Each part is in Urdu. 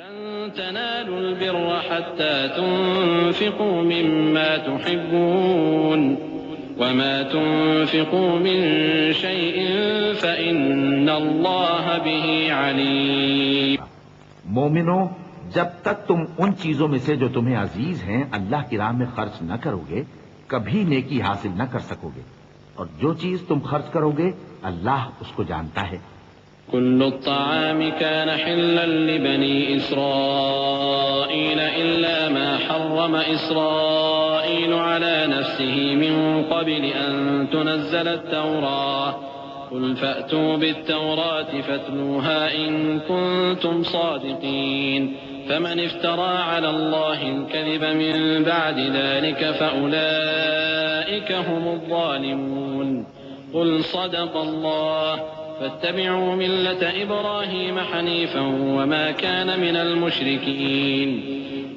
لن تنالوا البر حتى تنفقوا مما تحبون وما تنفقوا من شيء فإن الله به عليم. مومنو، جب تک تم ان چیزوں میں سے جو تمہیں عزیز ہیں اللہ کی راہ میں خرچ نہ کرو گے کبھی نیکی حاصل نہ کر سکو گے، اور جو چیز تم خرچ کرو گے اللہ اس کو جانتا ہے. كل الطعام كان حلا لبني إسرائيل إلا ما حرم إسرائيل على نفسه من قبل أن تنزل التوراة قل فأتوا بالتوراة فاتلوها إن كنتم صادقين فمن افترى على الله الكذب من بعد ذلك فأولئك هم الظالمون. قل صدق الله فاتبعوا ملة إبراهيم حنيفا وما كان من المشركين.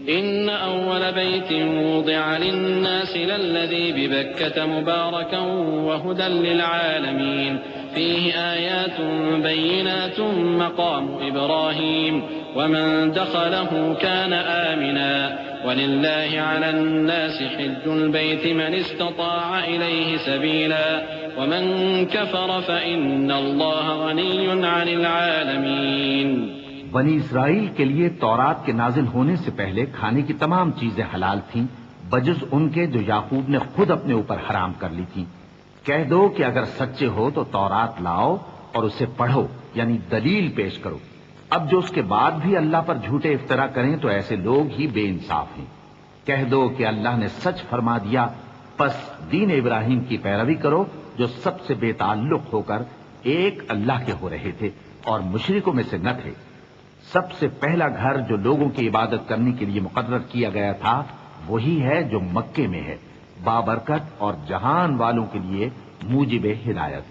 إن أول بيت وضع للناس للذي ببكة مباركا وهدى للعالمين فيه آيات بينات مقام إبراهيم ومن دخله كان آمنا ولله على الناس حج البيت من استطاع إليه سبيلا ومن كفر فإن الله غني عن العالمين. بنی اسرائیل کے لیے تورات کے نازل ہونے سے پہلے کھانے کی تمام چیزیں حلال تھیں بجز ان کے جو یعقوب نے خود اپنے اوپر حرام کر لی تھیں. کہہ دو کہ اگر سچے ہو تو تورات لاؤ اور اسے پڑھو، یعنی دلیل پیش کرو. اب جو اس کے بعد بھی اللہ پر جھوٹے افطرا کریں تو ایسے لوگ ہی بے انصاف ہیں. کہہ دو کہ اللہ نے سچ فرما دیا، پس دین ابراہیم کی پیروی کرو جو سب سے بے تعلق ہو کر ایک اللہ کے ہو رہے تھے اور مشرکوں میں سے نہ تھے. سب سے پہلا گھر جو لوگوں کی عبادت کرنے کے لیے مقرر کیا گیا تھا وہی ہے جو مکے میں ہے، بابرکت اور جہان والوں کے لیے موجب ہدایت.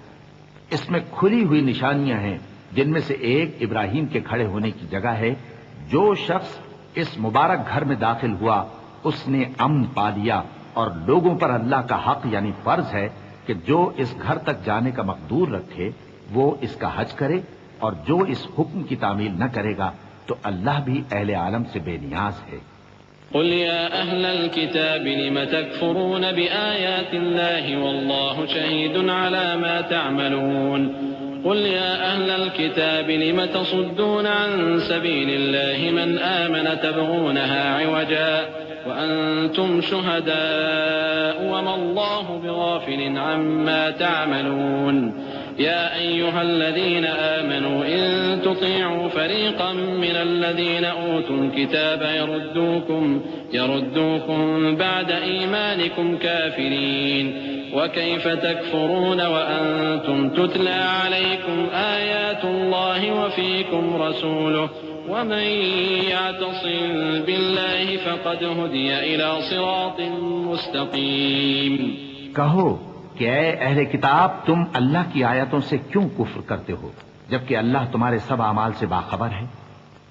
اس میں کھلی ہوئی نشانیاں ہیں جن میں سے ایک ابراہیم کے کھڑے ہونے کی جگہ ہے. جو شخص اس مبارک گھر میں داخل ہوا اس نے امن پا لیا، اور لوگوں پر اللہ کا حق یعنی فرض ہے کہ جو اس گھر تک جانے کا مقدور رکھے وہ اس کا حج کرے، اور جو اس حکم کی تعمیل نہ کرے گا تو اللہ بھی اہل عالم سے بے نیاز ہے. قل يا أهل الكتاب لم تكفرون بآيات الله والله شهيد على ما تعملون. قل يا أهل الكتاب لم تصدون عن سبيل الله من آمن تبغونها عوجا وأنتم شهداء وما الله بغافل عما تعملون. يا أيها الذين آمنوا إن تطيعوا فريقا من الذين أوتوا الكتاب يردوكم بعد إيمانكم كافرين وكيف تكفرون وأنتم تتلى عليكم آيات الله وفيكم رسوله ومن يعتصم بالله فقد هدي إلى صراط مستقيم. کہو کہ اے اہل کتاب تم اللہ کی آیتوں سے کیوں کفر کرتے ہو جبکہ اللہ تمہارے سب اعمال سے باخبر ہے.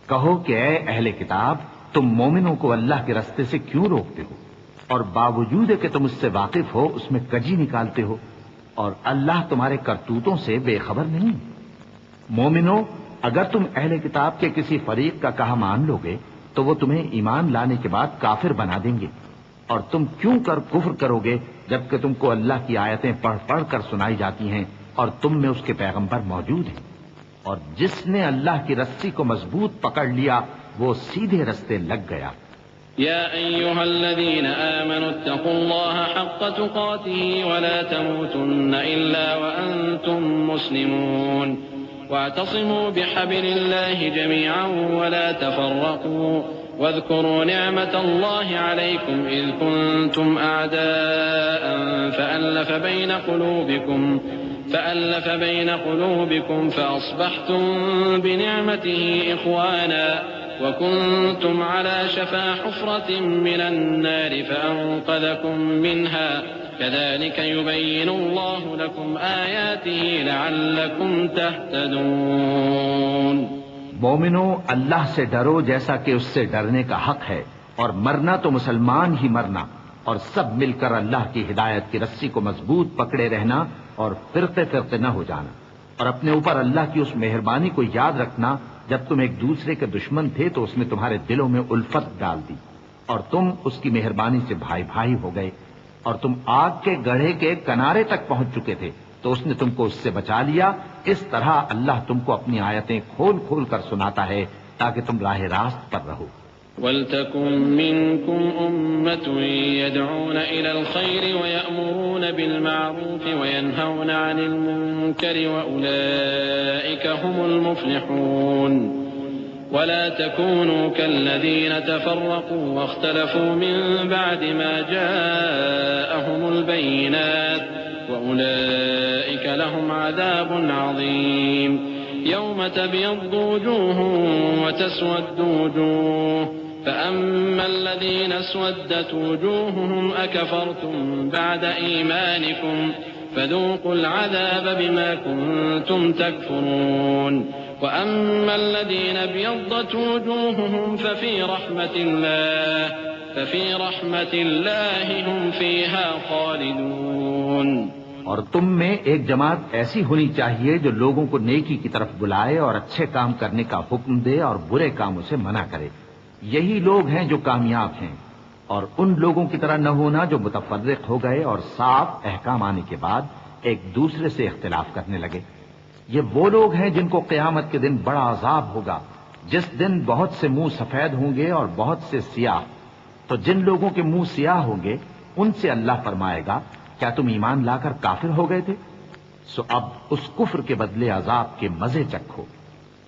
کہو کہ اے اہل کتاب تم مومنوں کو اللہ کے رستے سے کیوں روکتے ہو اور باوجود کہ تم اس سے واقف ہو اس میں کجی نکالتے ہو، اور اللہ تمہارے کرتوتوں سے بے خبر نہیں. مومنوں، اگر تم اہل کتاب کے کسی فریق کا کہا مان لو گے تو وہ تمہیں ایمان لانے کے بعد کافر بنا دیں گے، اور تم کیوں کر کفر کرو گے جبکہ تم کو اللہ کی آیتیں پڑھ پڑھ کر سنائی جاتی ہیں اور تم میں اس کے پیغمبر موجود ہیں. اور جس نے اللہ کی رسی کو مضبوط پکڑ لیا وہ سیدھے رستے لگ گیا. يا أيها الذين آمنوا اتقوا الله حق تقاته ولا تموتن إلا وأنتم مسلمون واعتصموا بحبل الله جميعا ولا تفرقوا واذكروا نعمة الله عليكم إذ كنتم أعداء فألف بين قلوبكم فأصبحتم بنعمته إخوانا وكنتم على شفا حفرة من النار فأنقذكم منها كذلك يبين الله لكم آياته لعلكم تهتدون. مومنو، اللہ سے ڈرو جیسا کہ اس سے ڈرنے کا حق ہے، اور مرنا تو مسلمان ہی مرنا، اور سب مل کر اللہ کی ہدایت کی رسی کو مضبوط پکڑے رہنا اور فرقے فرقے نہ ہو جانا، اور اپنے اوپر اللہ کی اس مہربانی کو یاد رکھنا جب تم ایک دوسرے کے دشمن تھے تو اس نے تمہارے دلوں میں الفت ڈال دی اور تم اس کی مہربانی سے بھائی بھائی ہو گئے، اور تم آگ کے گڑھے کے کنارے تک پہنچ چکے تھے تو اس نے تم کو اس سے بچا لیا۔ اس طرح اللہ تم کو اپنی آیتیں کھول کھول کر سناتا ہے تاکہ تم راہ راست پر رہو۔ وَلْتَكُن مِّنكُمْ أُمَّةٌ يَدْعُونَ إِلَى الْخَيْرِ وَيَأْمُرُونَ بِالْمَعْرُوفِ وَيَنْهَوْنَ عَنِ الْمُنكَرِ وَأُولَٰئِكَ هُمُ الْمُفْلِحُونَ ولا تكونوا كالذين تفرقوا واختلفوا من بعد ما جاءهم البينات وأولئك لهم عذاب عظيم يوم تبيض وجوه وتسود وجوه فأما الذين اسودت وجوههم أكفرتم بعد إيمانكم فذوقوا العذاب بما كنتم تكفرون وأما الذين ابيضت وجوههم ففي رحمة الله هم فيها خالدون۔ اور تم میں ایک جماعت ایسی ہونی چاہیے جو لوگوں کو نیکی کی طرف بلائے اور اچھے کام کرنے کا حکم دے اور برے کاموں سے منع کرے، یہی لوگ ہیں جو کامیاب ہیں۔ اور ان لوگوں کی طرح نہ ہونا جو متفرق ہو گئے اور صاف احکام آنے کے بعد ایک دوسرے سے اختلاف کرنے لگے۔ یہ وہ لوگ ہیں جن کو قیامت کے دن بڑا عذاب ہوگا، جس دن بہت سے منہ سفید ہوں گے اور بہت سے سیاہ۔ تو جن لوگوں کے منہ سیاہ ہوں گے ان سے اللہ فرمائے گا، کیا تم ایمان لا کر کافر ہو گئے تھے؟ سو اب اس کفر کے بدلے عذاب کے مزے چکھو۔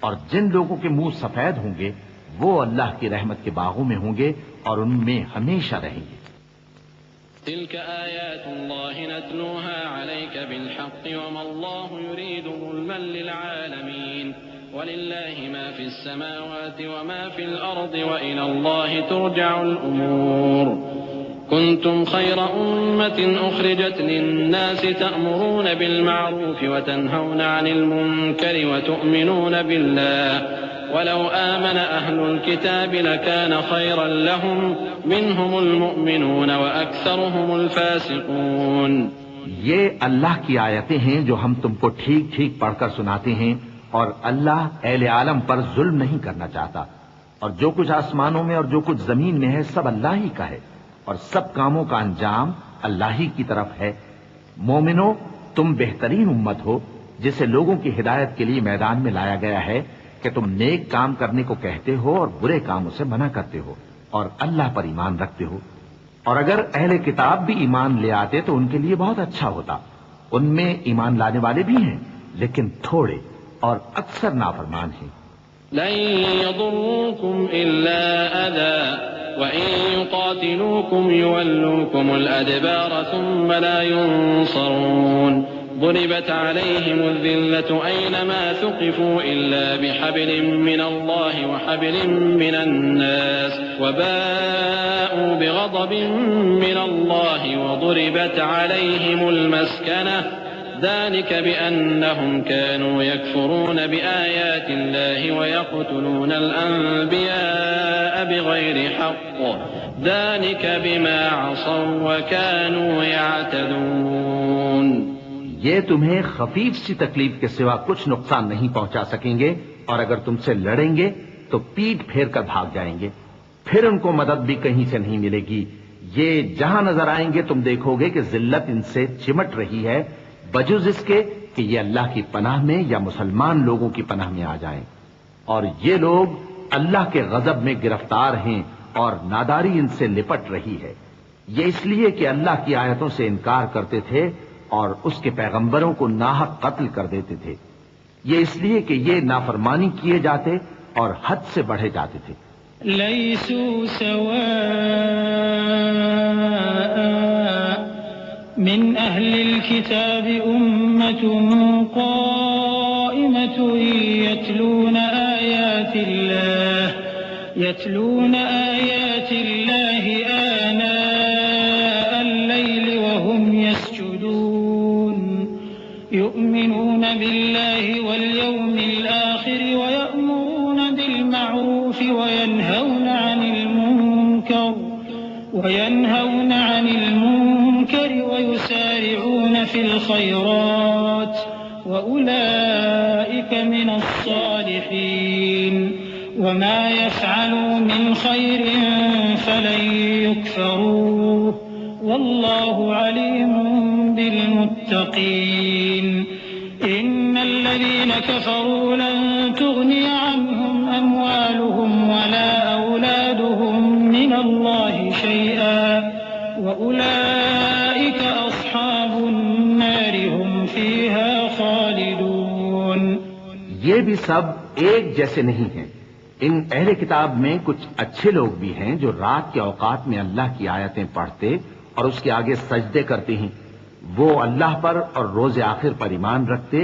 اور جن لوگوں کے منہ سفید ہوں گے وہ اللہ کی رحمت کے باغوں میں ہوں گے اور ان میں ہمیشہ رہیں گے۔ تلك آيات الله نتلوها عليك بالحق وما الله يريد ظلما للعالمين ولله ما في السماوات وما في الأرض وإلى الله ترجع الأمور كنتم خير أمة أخرجت للناس تأمرون بالمعروف وتنهون عن المنكر وتؤمنون بالله ولو آمن أهل الكتاب لكان خيرا لهم منهم المؤمنون وأكثرهم الفاسقون۔ یہ اللہ کی آیتیں ہیں جو ہم تم کو ٹھیک ٹھیک پڑھ کر سناتے ہیں، اور اللہ اہل عالم پر ظلم نہیں کرنا چاہتا، اور جو کچھ آسمانوں میں اور جو کچھ زمین میں ہے سب اللہ ہی کا ہے، اور سب کاموں کا انجام اللہ ہی کی طرف ہے۔ مومنو، تم بہترین امت ہو جسے لوگوں کی ہدایت کے لیے میدان میں لایا گیا ہے کہ تم نیک کام کرنے کو کہتے ہو اور برے کاموں سے منع کرتے ہو اور اللہ پر ایمان رکھتے ہو۔ اور اگر اہل کتاب بھی ایمان لے آتے تو ان کے لیے بہت اچھا ہوتا، ان میں ایمان لانے والے بھی ہیں لیکن تھوڑے اور اکثر نافرمان ہیں۔ لن يضروكم إلا أذى وإن يقاتلوكم يولوكم الأدبار ثم لا ينصرون ضربت عليهم الذلة أينما ثقفوا إلا بحبل من الله وحبل من الناس وباءوا بغضب من الله وضربت عليهم المسكنة ذلك بأنهم كانوا يكفرون بآيات الله ويقتلون الأنبياء بغير حق ذلك بما عصوا وكانوا يعتدون۔ یہ تمہیں خفیف سی تکلیف کے سوا کچھ نقصان نہیں پہنچا سکیں گے، اور اگر تم سے لڑیں گے تو پیٹ پھیر کر بھاگ جائیں گے، پھر ان کو مدد بھی کہیں سے نہیں ملے گی۔ یہ جہاں نظر آئیں گے تم دیکھو گے کہ ذلت ان سے چمٹ رہی ہے، بجز اس کے کہ یہ اللہ کی پناہ میں یا مسلمان لوگوں کی پناہ میں آ جائیں۔ اور یہ لوگ اللہ کے غضب میں گرفتار ہیں اور ناداری ان سے لپٹ رہی ہے۔ یہ اس لیے کہ اللہ کی آیتوں سے انکار کرتے تھے اور اس کے پیغمبروں کو ناحق قتل کر دیتے تھے۔ یہ اس لیے کہ یہ نافرمانی کیے جاتے اور حد سے بڑھے جاتے تھے۔ لیسوا سواء من اہل الكتاب امة قائمة يتلون آيات الله آناء الليل وهم يسجدون يؤمنون بالله واليوم الآخر ويأمرون بالمعروف وينهون عن المنكر ويسارعون في الخيرات وأولئك من الصالحين وما يفعلوا من خير فلن يكفروه والله عليم بالمتقين إن الذين كفروا لن تغني عنهم أموالهم ولا أولادهم من الله شيئا وأولئك أصحاب النار هم فيها خالدون. یہ بھی سب ایک جیسے نہیں ہیں. ان اہل کتاب میں کچھ اچھے لوگ بھی ہیں جو رات کے اوقات میں اللہ کی آیتیں پڑھتے اور اس کے آگے سجدے کرتے ہیں. وہ اللہ پر اور روز آخر پر ایمان رکھتے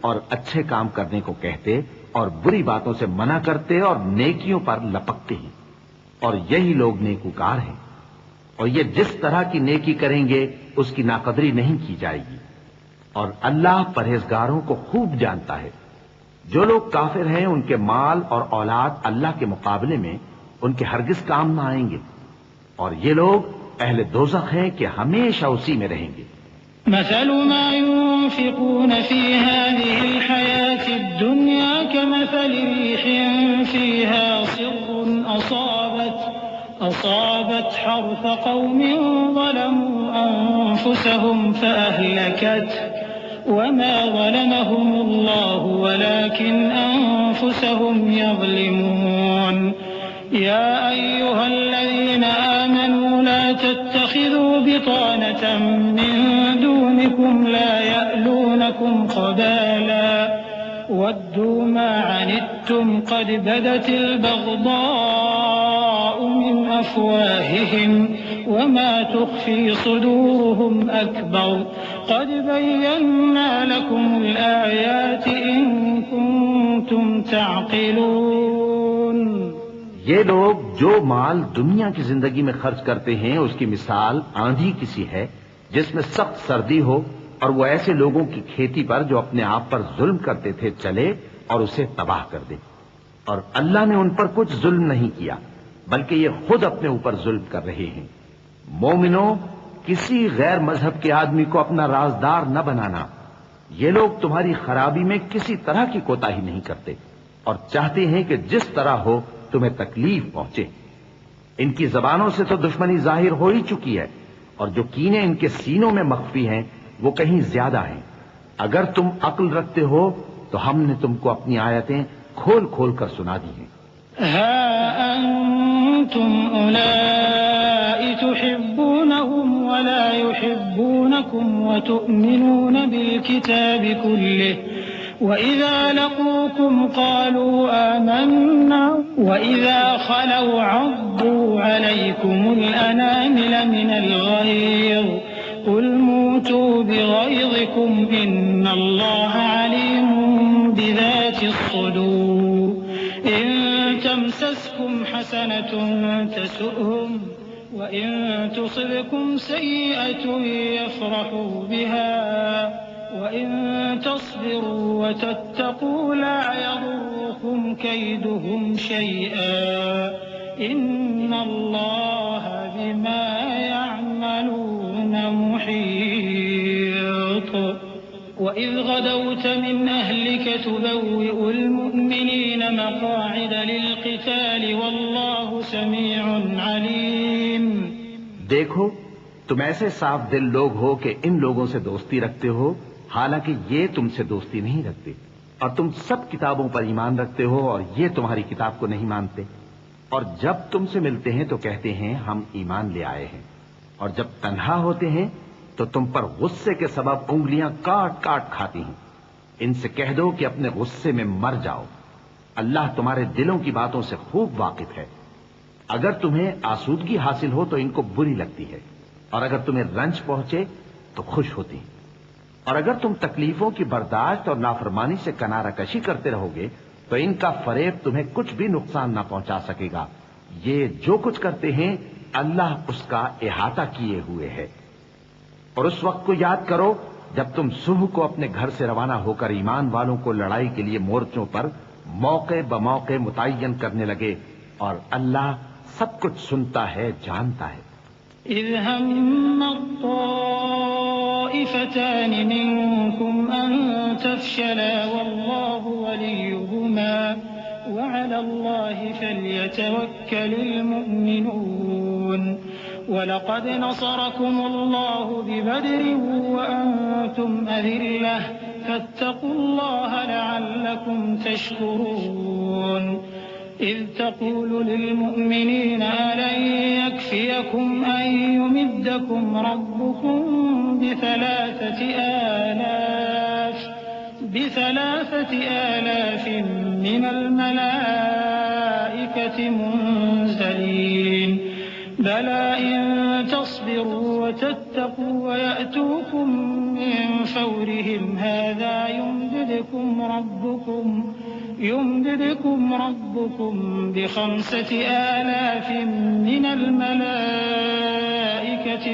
اور اچھے کام کرنے کو کہتے اور بری باتوں سے منع کرتے اور نیکیوں پر لپکتے ہیں. اور یہی لوگ نیکوکار ہیں. اور یہ جس طرح کی نیکی کریں گے اس کی ناقدری نہیں کی جائے گی. اور اللہ پرہیزگاروں کو خوب جانتا ہے. جو لوگ کافر ہیں ان کے مال اور اولاد اللہ کے مقابلے میں ان کے ہرگز کام نہ آئیں گے. اور یہ لوگ اہل دوزخ ہیں کہ ہمیشہ اسی میں رہیں گے. مثل ما ينفقون في هذه الحياة الدنيا كمثل ريح فيها صر أصابت حرث قوم ظلموا أنفسهم فأهلكته وما ظلمهم الله ولكن أنفسهم يظلمون. يا أيها الذين آمنوا لا تتخذوا بطانة من دونكم لا يألونكم خبالا ودوا ما عنتم قد بدت البغضاء من أفواههم وما تخفي صدورهم أكبر قد بينا لكم الآيات إن كنتم تعقلون. یہ لوگ جو مال دنیا کی زندگی میں خرچ کرتے ہیں اس کی مثال آندھی کسی ہے جس میں سخت سردی ہو اور وہ ایسے لوگوں کی کھیتی پر جو اپنے آپ پر ظلم کرتے تھے چلے اور اسے تباہ کر دے. اور اللہ نے ان پر کچھ ظلم نہیں کیا بلکہ یہ خود اپنے اوپر ظلم کر رہے ہیں. مومنوں، کسی غیر مذہب کے آدمی کو اپنا رازدار نہ بنانا. یہ لوگ تمہاری خرابی میں کسی طرح کی کوتاہی نہیں کرتے اور چاہتے ہیں کہ جس طرح ہو تمہیں تکلیف پہنچے. ان کی زبانوں سے تو دشمنی ظاہر ہو ہی چکی ہے اور جو کینے ان کے سینوں میں مخفی ہیں وہ کہیں زیادہ ہیں. اگر تم عقل رکھتے ہو تو ہم نے تم کو اپنی آیتیں کھول کھول کر سنا دی ہیں. ها أنتم أولئك تحبونهم ولا يحبونكم وتؤمنون بالكتاب كله وإذا لقوكم قالوا آمنا وإذا خلوا عضوا عليكم الأنامل من الغيظ قل موتوا بغيظكم إن الله عليم بذات الصدور. إن تمسسكم حسنة تسؤهم وإن تصبكم سيئة يفرحوا بها وإن تصبروا وتتقوا لا يضركم كيدهم شيئا إن الله بما يعملون محيط. وإذ غدوت من أهلك تبوئ المؤمنين مقاعد للقتال والله سميع عليم. دیکھو تم ایسے صاف دل لوگ ہو کہ ان لوگوں سے دوستی رکھتے ہو حالانکہ یہ تم سے دوستی نہیں رکھتے اور تم سب کتابوں پر ایمان رکھتے ہو اور یہ تمہاری کتاب کو نہیں مانتے. اور جب تم سے ملتے ہیں تو کہتے ہیں ہم ایمان لے آئے ہیں اور جب تنہا ہوتے ہیں تو تم پر غصے کے سبب انگلیاں کاٹ کاٹ کھاتی ہیں. ان سے کہہ دو کہ اپنے غصے میں مر جاؤ. اللہ تمہارے دلوں کی باتوں سے خوب واقف ہے. اگر تمہیں آسودگی حاصل ہو تو ان کو بری لگتی ہے اور اگر تمہیں رنج پہنچے تو خوش ہوتی ہیں. اور اگر تم تکلیفوں کی برداشت اور نافرمانی سے کنارہ کشی کرتے رہو گے تو ان کا فریب تمہیں کچھ بھی نقصان نہ پہنچا سکے گا. یہ جو کچھ کرتے ہیں اللہ اس کا احاطہ کیے ہوئے ہے. اور اس وقت کو یاد کرو جب تم صبح کو اپنے گھر سے روانہ ہو کر ایمان والوں کو لڑائی کے لیے مورچوں پر موقع بموقع متعین کرنے لگے اور اللہ سب کچھ سنتا ہے جانتا ہے. إذ هم الطائفتان منكم أن تفشلا والله وليهما وعلى الله فليتوكل المؤمنون ولقد نصركم الله ببدر وأنتم أذلة فاتقوا الله لعلكم تشكرون إذ تقول للمؤمنين ألن يكفيكم أن يمدكم ربكم بثلاثة آلاف من الملائكة منزلين بلى إن تصبروا وتتقوا ويأتوكم من فورهم هذا يمددكم ربكم ب5,000 من الملائكة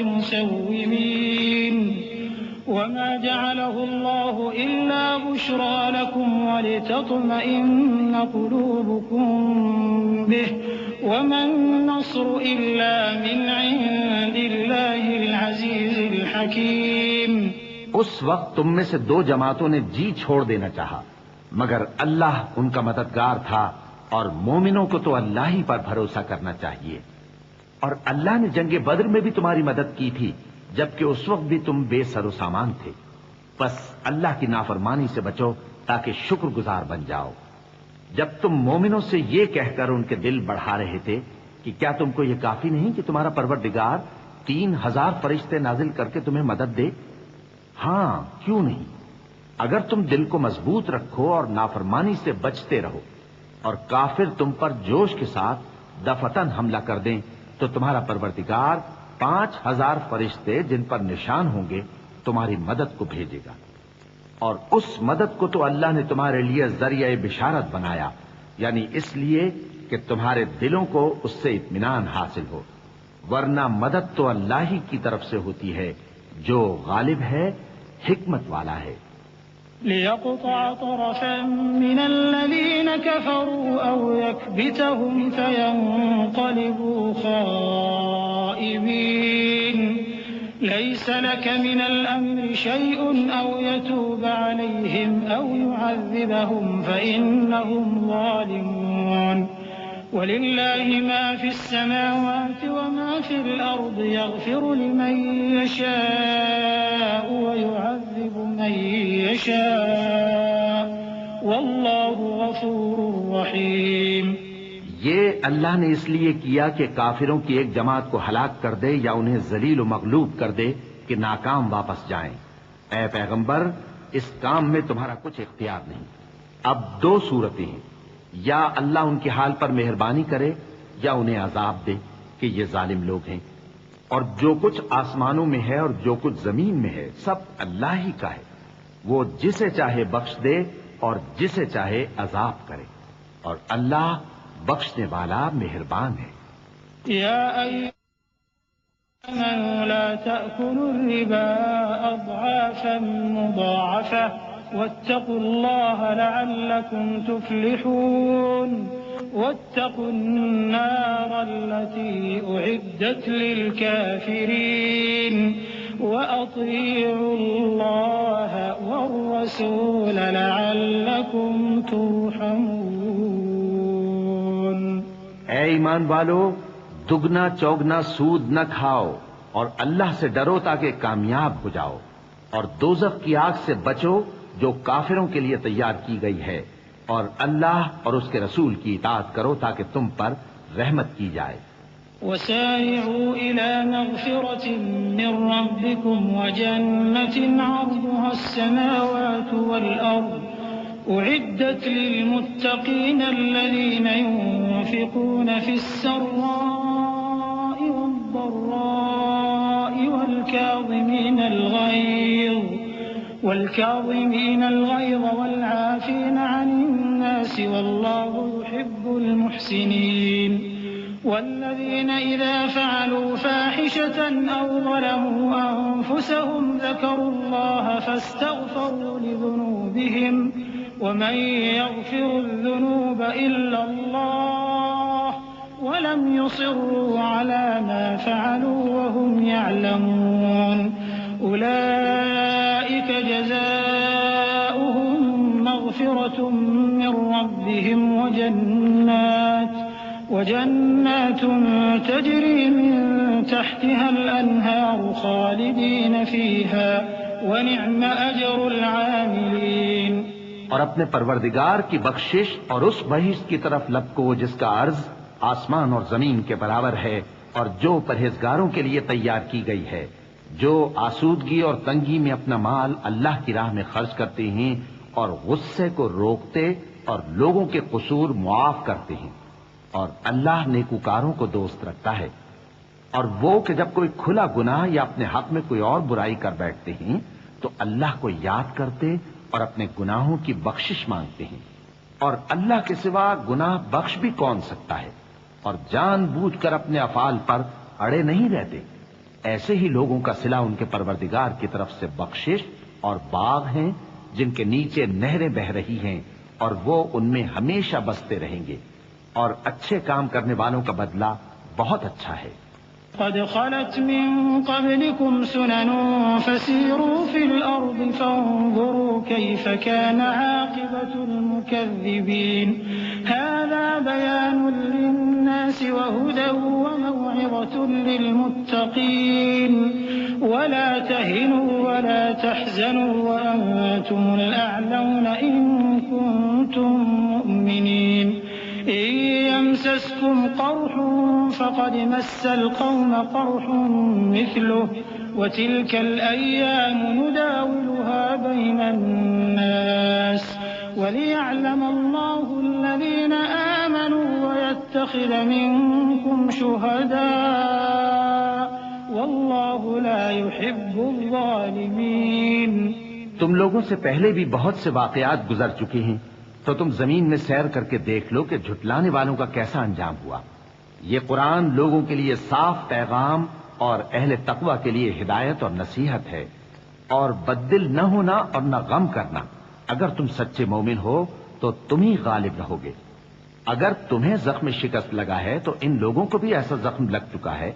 مسومين وما جعله الله إلا بشرى لكم ولتطمئن قلوبكم به وما النصر إلا من عند الله العزيز الحكيم. اس وقت تم میں سے 2 جماعتوں نے جی چھوڑ دینا چاہا مگر اللہ ان کا مددگار تھا اور مومنوں کو تو اللہ ہی پر بھروسہ کرنا چاہیے. اور اللہ نے جنگ بدر میں بھی تمہاری مدد کی تھی جبکہ اس وقت بھی تم بے سر و سامان تھے. بس اللہ کی نافرمانی سے بچو تاکہ شکر گزار بن جاؤ. جب تم مومنوں سے یہ کہہ کر ان کے دل بڑھا رہے تھے کہ کیا تم کو یہ کافی نہیں کہ تمہارا پروردگار 3,000 فرشتے نازل کر کے تمہیں مدد دے؟ ہاں کیوں نہیں. اگر تم دل کو مضبوط رکھو اور نافرمانی سے بچتے رہو اور کافر تم پر جوش کے ساتھ دفتن حملہ کر دیں تو تمہارا پروردگار 5,000 فرشتے جن پر نشان ہوں گے تمہاری مدد کو بھیجے گا. اور اس مدد کو تو اللہ نے تمہارے لیے ذریعہ بشارت بنایا یعنی اس لیے کہ تمہارے دلوں کو اس سے اطمینان حاصل ہو. ورنہ مدد تو اللہ ہی کی طرف سے ہوتی ہے جو غالب ہے حکمت والا ہے. ليقطع طرفا من الذين كفروا أو يكبتهم فينقلبوا خائبين ليس لك من الأمر شيء أو يتوب عليهم أو يعذبهم فإنهم ظالمون ولله ما في السماوات وما في الأرض يغفر لمن يشاء ويعذب من يشاء والله غفور رحيم. یہ اللہ نے اس لیے کیا کہ کافروں کی ایک جماعت کو ہلاک کر دے یا انہیں ذلیل و مغلوب کر دے کہ ناکام واپس جائیں. اے پیغمبر اس کام میں تمہارا کچھ اختیار نہیں. اب 2 صورتیں ہیں، یا اللہ ان کے حال پر مہربانی کرے یا انہیں عذاب دے کہ یہ ظالم لوگ ہیں. اور جو کچھ آسمانوں میں ہے اور جو کچھ زمین میں ہے سب اللہ ہی کا ہے. وہ جسے چاہے بخش دے اور جسے چاہے عذاب کرے اور اللہ بخشنے والا مہربان ہے. یا ایھا لا تأکلوا الربا اضعافا مضاعفة واتقوا الله لعلكم تفلحون واتقوا النار التي أعدت للكافرين وأطيعوا الله والرسول لعلكم ترحمون. اے ایمان والو دگنا چوگنا سود نہ کھاؤ اور اللہ سے ڈرو تاکہ کامیاب ہو جاؤ اور دوزخ کی آگ سے بچو جو کافروں کے لیے تیار کی گئی ہے اور اللہ اور اس کے رسول کی اطاعت کرو تاکہ تم پر رحمت کی جائے. وسارعوا إلى مغفرة من ربكم وجنة عرضها السماوات والأرض أعدت للمتقين الذين ينفقون في السراء والضراء والكاظمين الغيظ والعافين عن الناس والله يحب المحسنين. والذين إذا فعلوا فاحشة أو ظلموا أنفسهم ذكروا الله فاستغفروا لذنوبهم ومن يغفر الذنوب إلا الله ولم يصروا على ما فعلوا وهم أولئك جزاؤهم مغفرة مغفرة من ربهم وجنات تجري من تحتها الأنهار خالدين فيها ونعم أجر العاملين۔ اور اپنے پروردگار کی بخشش اور اس بہشت کی طرف لپکو جس کا عرض آسمان اور زمین کے برابر ہے، اور جو پرہیزگاروں کے لیے تیار کی گئی ہے، جو آسودگی اور تنگی میں اپنا مال اللہ کی راہ میں خرچ کرتے ہیں اور غصے کو روکتے اور لوگوں کے قصور معاف کرتے ہیں، اور اللہ نیکوکاروں کو دوست رکھتا ہے۔ اور وہ کہ جب کوئی کھلا گناہ یا اپنے حق میں کوئی اور برائی کر بیٹھتے ہیں تو اللہ کو یاد کرتے اور اپنے گناہوں کی بخشش مانگتے ہیں، اور اللہ کے سوا گناہ بخش بھی کون سکتا ہے، اور جان بوجھ کر اپنے افعال پر اڑے نہیں رہتے۔ ایسے ہی لوگوں کا صلہ ان کے پروردگار کی طرف سے بخشش اور باغ ہیں جن کے نیچے نہریں بہ رہی ہیں، اور وہ ان میں ہمیشہ بستے رہیں گے، اور اچھے کام کرنے والوں کا بدلہ بہت اچھا ہے۔ قد خلت من قبلكم سنن فسيروا في الأرض فانظروا كيف كان عاقبة المكذبين هذا بيان للناس وهدى وموعظة للمتقين ولا تهنوا ولا تحزنوا وأنتم الأعلون إن كنتم مؤمنين إن يمسسكم قرح فقد مس القوم قرح مثله وتلك الأيام نداولها بين الناس وليعلم الله الذين آمنوا ويتخذ منكم شهداء والله لا يحب الظالمين۔ تم لوگوں سے پہلے بھی بہت سے واقعات گزر چکے ہیں، تو تم زمین میں سیر کر کے دیکھ لو کہ جھٹلانے والوں کا کیسا انجام ہوا۔ یہ قرآن لوگوں کے لیے صاف پیغام اور اہل تقوی کے لیے ہدایت اور نصیحت ہے، اور بددل نہ ہونا اور نہ غم کرنا۔ اگر تم سچے مومن ہو تو تم ہی غالب رہو گے۔ اگر تمہیں زخم شکست لگا ہے تو ان لوگوں کو بھی ایسا زخم لگ چکا ہے،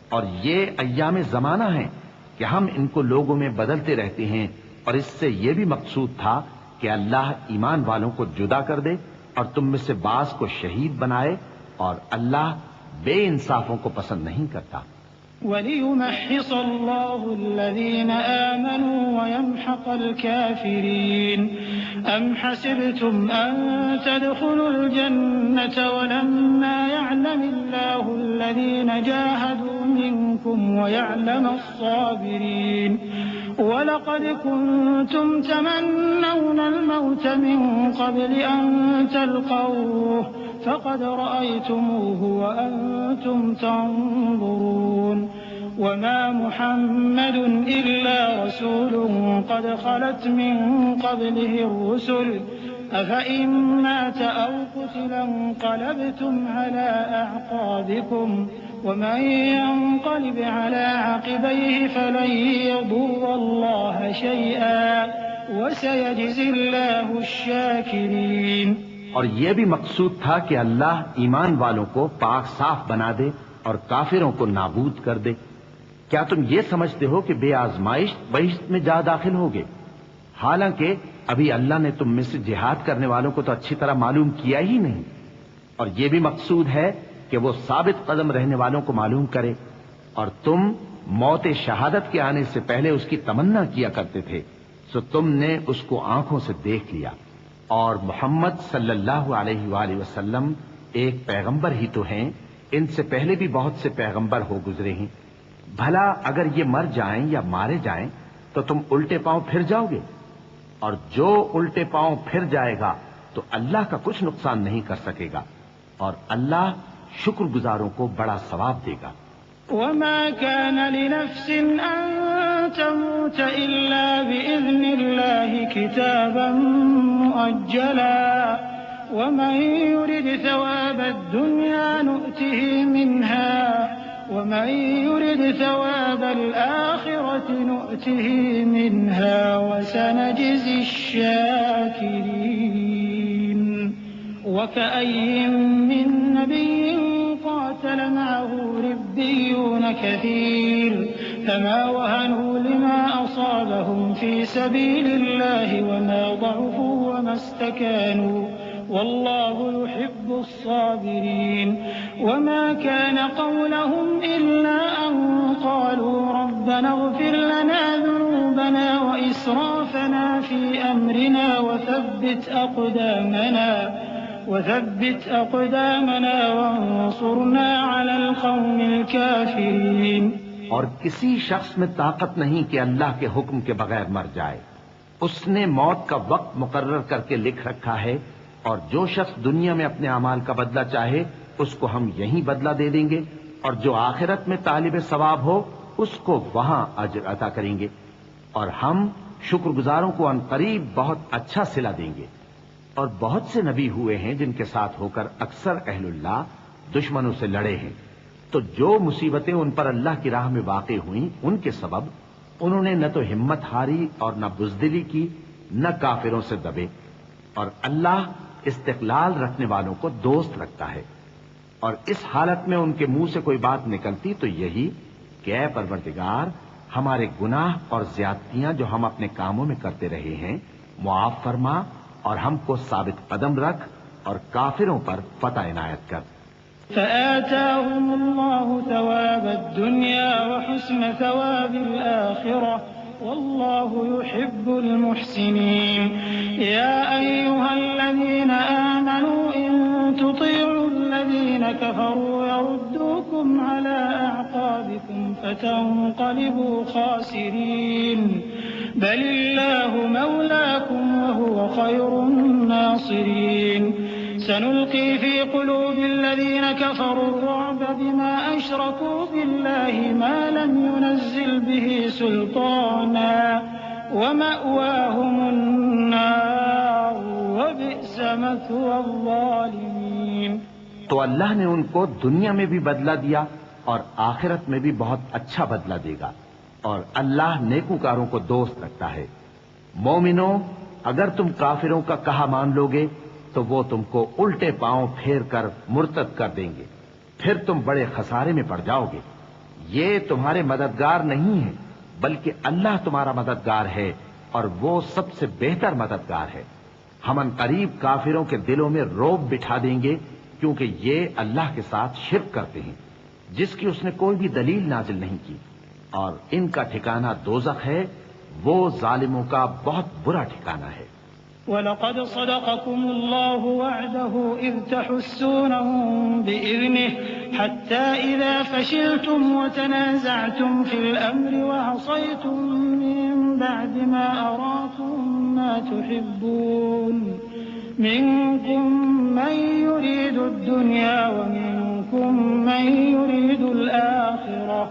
اور یہ ایام زمانہ ہیں کہ ہم ان کو لوگوں میں بدلتے رہتے ہیں، اور اس سے یہ بھی مقصود تھا کہ اللہ ایمان والوں کو جدا کر دے اور تم میں سے بعض کو شہید بنائے، اور اللہ بے انصافوں کو پسند نہیں کرتا۔ وَلِيُمَحِّصَ اللَّهُ الَّذِينَ آمَنُوا وَيَمْحَقَ الْكَافِرِينَ أَمْ حَسِبْتُمْ أَن تَدْخُلُوا الْجَنَّةَ وَلَمَّا يَعْلَمِ اللَّهُ الَّذِينَ جَاهَدُوا مِنكُمْ وَيَعْلَمَ الصَّابِرِينَ وَلَقَدْ كُنتُمْ تَمَنَّوْنَ الْمَوْتَ مِن قَبْلِ أَن تَلْقَوْهُ فقد رأيتموه وأنتم تنظرون وما محمد إلا رسول قد خلت من قبله الرسل أفإن مات أو قتل انقلبتم على أعقابكم ومن ينقلب على عقبيه فلن يضر الله شيئا وسيجزي الله الشاكرين۔ اور یہ بھی مقصود تھا کہ اللہ ایمان والوں کو پاک صاف بنا دے اور کافروں کو نابود کر دے۔ کیا تم یہ سمجھتے ہو کہ بے آزمائش بہشت میں جا داخل ہوگے؟ حالانکہ ابھی اللہ نے تم میں سے جہاد کرنے والوں کو تو اچھی طرح معلوم کیا ہی نہیں، اور یہ بھی مقصود ہے کہ وہ ثابت قدم رہنے والوں کو معلوم کرے، اور تم موت شہادت کے آنے سے پہلے اس کی تمنا کیا کرتے تھے، سو تم نے اس کو آنکھوں سے دیکھ لیا۔ اور محمد صلی اللہ علیہ وآلہ وسلم ایک پیغمبر ہی تو ہیں، ان سے پہلے بھی بہت سے پیغمبر ہو گزرے ہیں۔ بھلا اگر یہ مر جائیں یا مارے جائیں تو تم الٹے پاؤں پھر جاؤ گے؟ اور جو الٹے پاؤں پھر جائے گا تو اللہ کا کچھ نقصان نہیں کر سکے گا، اور اللہ شکر گزاروں کو بڑا ثواب دے گا۔ وما كان لنفس أن تموت إلا بإذن الله كتابا مؤجلا ومن يرد ثواب الدنيا نؤته منها ومن يرد ثواب الآخرة نؤته منها وسنجزي الشاكرين وكأي من نبي قاتل معه ربيون كثير فما وهنوا لما أصابهم في سبيل الله وما ضعفوا ثم استكانوا والله يحب الصابرين وما كان قولهم إلا أن قالوا ربنا اغفر لنا ذنوبنا وإسرافنا في أمرنا وثبت أقدامنا وانصرنا على القوم الكافرين. اور کسی شخص میں طاقت نہیں کہ اللہ کے حکم کے بغیر مر جائے. اس نے موت کا وقت مقرر کر کے لکھ رکھا ہے، اور جو شخص دنیا میں اپنے اعمال کا بدلہ چاہے اس کو ہم یہیں بدلہ دے دیں گے، اور جو آخرت میں طالب ثواب ہو اس کو وہاں اجر عطا کریں گے، اور ہم شکر گزاروں کو ان قریب بہت اچھا صلہ دیں گے. اور بہت سے نبی ہوئے ہیں جن کے ساتھ ہو کر اکثر اہل اللہ دشمنوں سے لڑے ہیں، تو جو مصیبتیں ان پر اللہ کی راہ میں واقع ہوئیں ان کے سبب انہوں نے نہ تو ہمت ہاری اور نہ بزدلی کی، نہ کافروں سے دبے. اور اللہ استقلال رکھنے والوں کو دوست رکھتا ہے. اور اس حالت میں ان کے منہ سے کوئی بات نکلتی تو یہی کہ اے پروردگار، ہمارے گناہ اور زیادتیاں جو ہم اپنے کاموں میں کرتے رہے ہیں معاف فرما، اور ہم کو ثابت قدم رکھ اور کافروں پر فتح عنایت کر. فآتاهم الله ثواب الدنيا وحسن ثواب الآخرة والله يحب المحسنين. يا أيها الذين آمنوا إن تطيعوا الذين كفروا يردوكم على أعقابكم فتنقلبوا خاسرين. بل الله مولاكم وهو خير الناصرين. سنلقي في قلوب الذين كفروا الرعب بما أشركوا بالله ما لم ينزل به سلطانا ومأواهم النار وبئس مثوى الظالمين. تو اللہ نے ان کو دنیا میں بھی بدلہ دیا اور آخرت میں بھی بہت اچھا بدلہ دے گا، اور اللہ نیکوکاروں کو دوست رکھتا ہے. مومنو، اگر تم کافروں کا کہا مان لو گے تو وہ تم کو الٹے پاؤں پھیر کر مرتد کر دیں گے، پھر تم بڑے خسارے میں پڑ جاؤ گے. یہ تمہارے مددگار نہیں ہے بلکہ اللہ تمہارا مددگار ہے، اور وہ سب سے بہتر مددگار ہے. ہم ان قریب کافروں کے دلوں میں رعب بٹھا دیں گے، کیونکہ یہ اللہ کے ساتھ شرک کرتے ہیں جس کی اس نے کوئی بھی دلیل نازل نہیں کی، اور ان کا ٹھکانہ دوزخ ہے، وہ ظالموں کا بہت برا ٹھکانہ ہے. وَلَقَدْ صَدَقَكُمُ اللَّهُ وَعْدَهُ إِذْ تَحُسُّونَهُم بِإِذْنِهِ حَتَّى إِذَا فَشِلْتُمْ وَتَنَازَعْتُمْ فِي الْأَمْرِ وَعَصَيْتُم مِّن بَعْدِ مَا أَرَاكُم مَّا تُحِبُّونَ مِنكُم مَّن يُرِيدُ الدُّنْيَا وَمِنكُم مَّن يُرِيدُ الْآخِرَةَ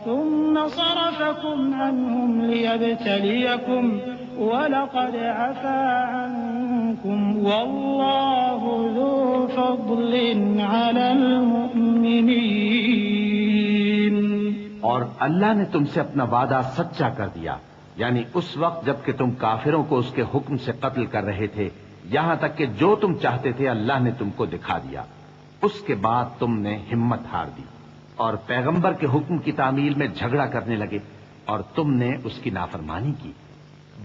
ثُمَّ صَرَفَكُمْ عَنْهُمْ لِيَبْتَلِيَكُمْ وَلَقَدْ عَفَا عَنكُمْ وَاللَّهُ ذُو فَضْلٍ عَلَى الْمُؤْمِنِينَ. اور اللہ نے تم سے اپنا وعدہ سچا کر دیا، یعنی اس وقت جب کہ تم کافروں کو اس کے حکم سے قتل کر رہے تھے، یہاں تک کہ جو تم چاہتے تھے اللہ نے تم کو دکھا دیا. اس کے بعد تم نے ہمت ہار دی اور پیغمبر کے حکم کی تعمیل میں جھگڑا کرنے لگے، اور تم نے اس کی نافرمانی کی.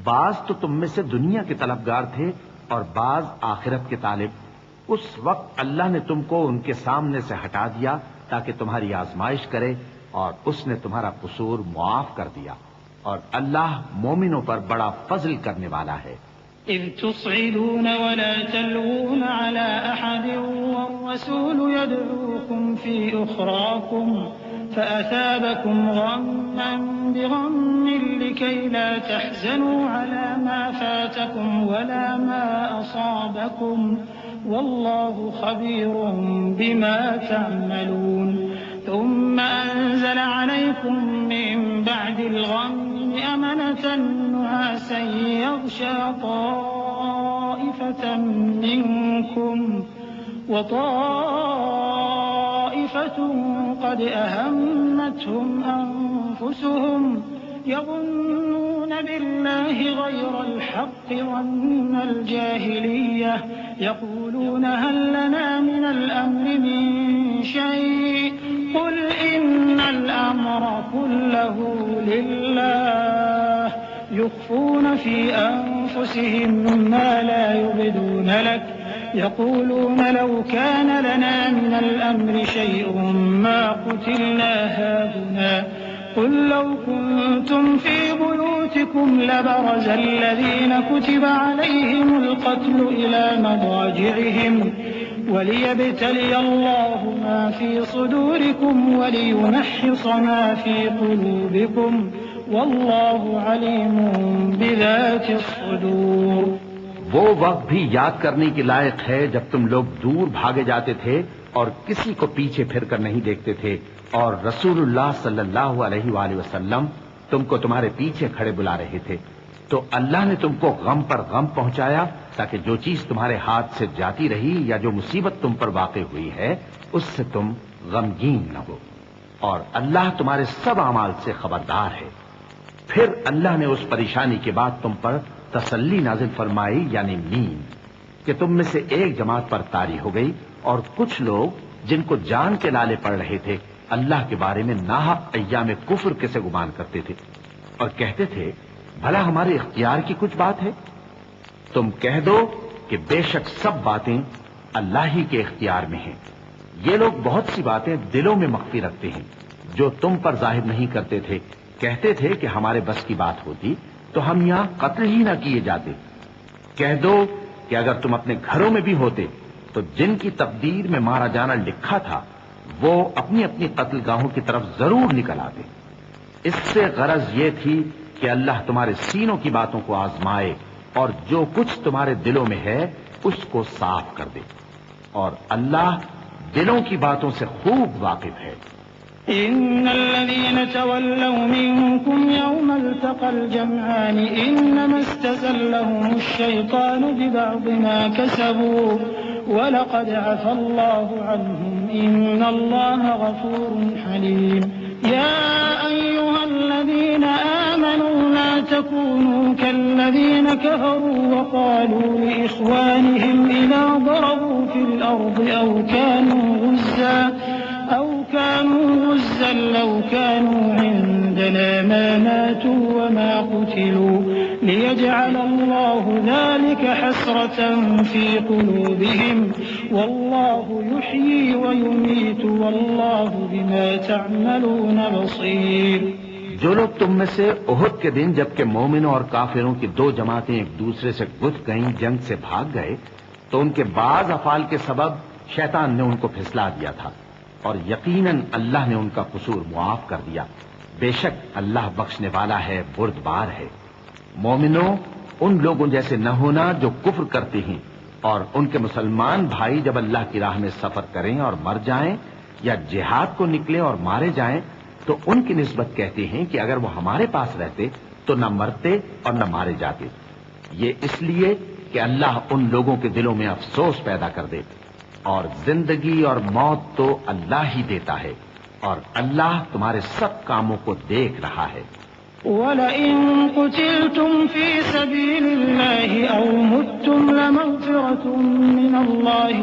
بعض تو تم میں سے دنیا کے طلبگار تھے اور بعض آخرت کے طالب. اس وقت اللہ نے تم کو ان کے سامنے سے ہٹا دیا تاکہ تمہاری آزمائش کرے، اور اس نے تمہارا قصور معاف کر دیا، اور اللہ مومنوں پر بڑا فضل کرنے والا ہے. إذ تصعدون ولا تلوون على أحد والرسول يدعوكم في أخراكم فأثابكم غما بغم لكي لا تحزنوا على ما فاتكم ولا ما أصابكم والله خبير بما تعملون. ثم أنزل عليكم من بعد الغم أمنة نعاسا يغشى طائفة منكم وطائفة قد أهمتهم أنفسهم يظنون بالله غير الحق ظن الجاهلية يقولون هل لنا من الأمر من شيء قل إن الأمر كله لله يخفون في أنفسهم أنفسهم ما لا يبدون لك يقولون لو كان لنا من الأمر شيء ما قتلنا هاهنا قل لو كنتم في بيوتكم لبرز الذين كتب عليهم القتل إلى مضاجعهم وليبتلي الله ما في صدوركم وليمحص ما في قلوبكم والله عليم بذات الصدور. وہ وقت بھی یاد کرنے کے لائق ہے جب تم لوگ دور بھاگے جاتے تھے اور کسی کو پیچھے پھر کر نہیں دیکھتے تھے اور رسول اللہ صلی اللہ علیہ وآلہ وسلم تم کو تمہارے پیچھے کھڑے بلا رہے تھے تو اللہ نے تم کو غم پر غم پہنچایا تاکہ جو چیز تمہارے ہاتھ سے جاتی رہی یا جو مصیبت تم پر واقع ہوئی ہے اس سے تم غمگین نہ ہو اور اللہ تمہارے سب اعمال سے خبردار ہے. پھر اللہ نے اس پریشانی کے بعد تم پر تسلی نازل فرمائی یعنی نیند کہ تم میں سے ایک جماعت پر طاری ہو گئی اور کچھ لوگ جن کو جان کے لالے پڑ رہے تھے اللہ کے بارے میں ناحق ایام کفر کے سے گمان کرتے تھے اور کہتے تھے بھلا ہمارے اختیار کی کچھ بات ہے. تم کہہ دو کہ بے شک سب باتیں اللہ ہی کے اختیار میں ہیں. یہ لوگ بہت سی باتیں دلوں میں مخفی رکھتے ہیں جو تم پر ظاہر نہیں کرتے تھے. کہتے تھے کہ ہمارے بس کی بات ہوتی تو ہم یہاں قتل ہی نہ کیے جاتے. کہہ دو کہ اگر تم اپنے گھروں میں بھی ہوتے تو جن کی تقدیر میں مارا جانا لکھا تھا وہ اپنی اپنی قتل گاہوں کی طرف ضرور نکل آتے. اس سے غرض یہ تھی کہ اللہ تمہارے سینوں کی باتوں کو آزمائے اور جو کچھ تمہارے دلوں میں ہے اس کو صاف کر دے اور اللہ دلوں کی باتوں سے خوب واقف ہے. إن الذين تولوا منكم يوم التقى الجمعان إنما استزلهم الشيطان ببعض ما كسبوا ولقد عفى الله عنهم إن الله غفور حليم. يا أيها الذين آمنوا لا تكونوا كالذين كفروا وقالوا لإخوانهم إذا ضربوا في الأرض أو كانوا غزا لو كانوا عندنا ما ماتوا وما قتلوا ليجعل الله ذلك حسرة في قلوبهم والله يحيي ويميت والله بما تعملون بصير. جو لوگ تم میں سے احد کے دن جبکہ مومنوں اور کافروں کی دو جماعتیں ایک دوسرے سے گتھ گئیں جنگ سے بھاگ گئے تو ان کے بعض افعال کے سبب شیطان نے ان کو پھسلا دیا تھا اور یقیناً اللہ نے ان کا قصور معاف کر دیا. بے شک اللہ بخشنے والا ہے بردبار ہے. مومنوں ان لوگوں جیسے نہ ہونا جو کفر کرتے ہیں اور ان کے مسلمان بھائی جب اللہ کی راہ میں سفر کریں اور مر جائیں یا جہاد کو نکلے اور مارے جائیں تو ان کی نسبت کہتے ہیں کہ اگر وہ ہمارے پاس رہتے تو نہ مرتے اور نہ مارے جاتے. یہ اس لیے کہ اللہ ان لوگوں کے دلوں میں افسوس پیدا کر دے اور زندگی اور موت تو اللہ ہی دیتا ہے اور اللہ تمہارے سب کاموں کو دیکھ رہا ہے. وَلَئِن قُتِلْتُمْ فِي سَبِيلِ اللَّهِ أَوْ مُتُّمْ لَمَغْفِرَةٌ مِّنَ اللَّهِ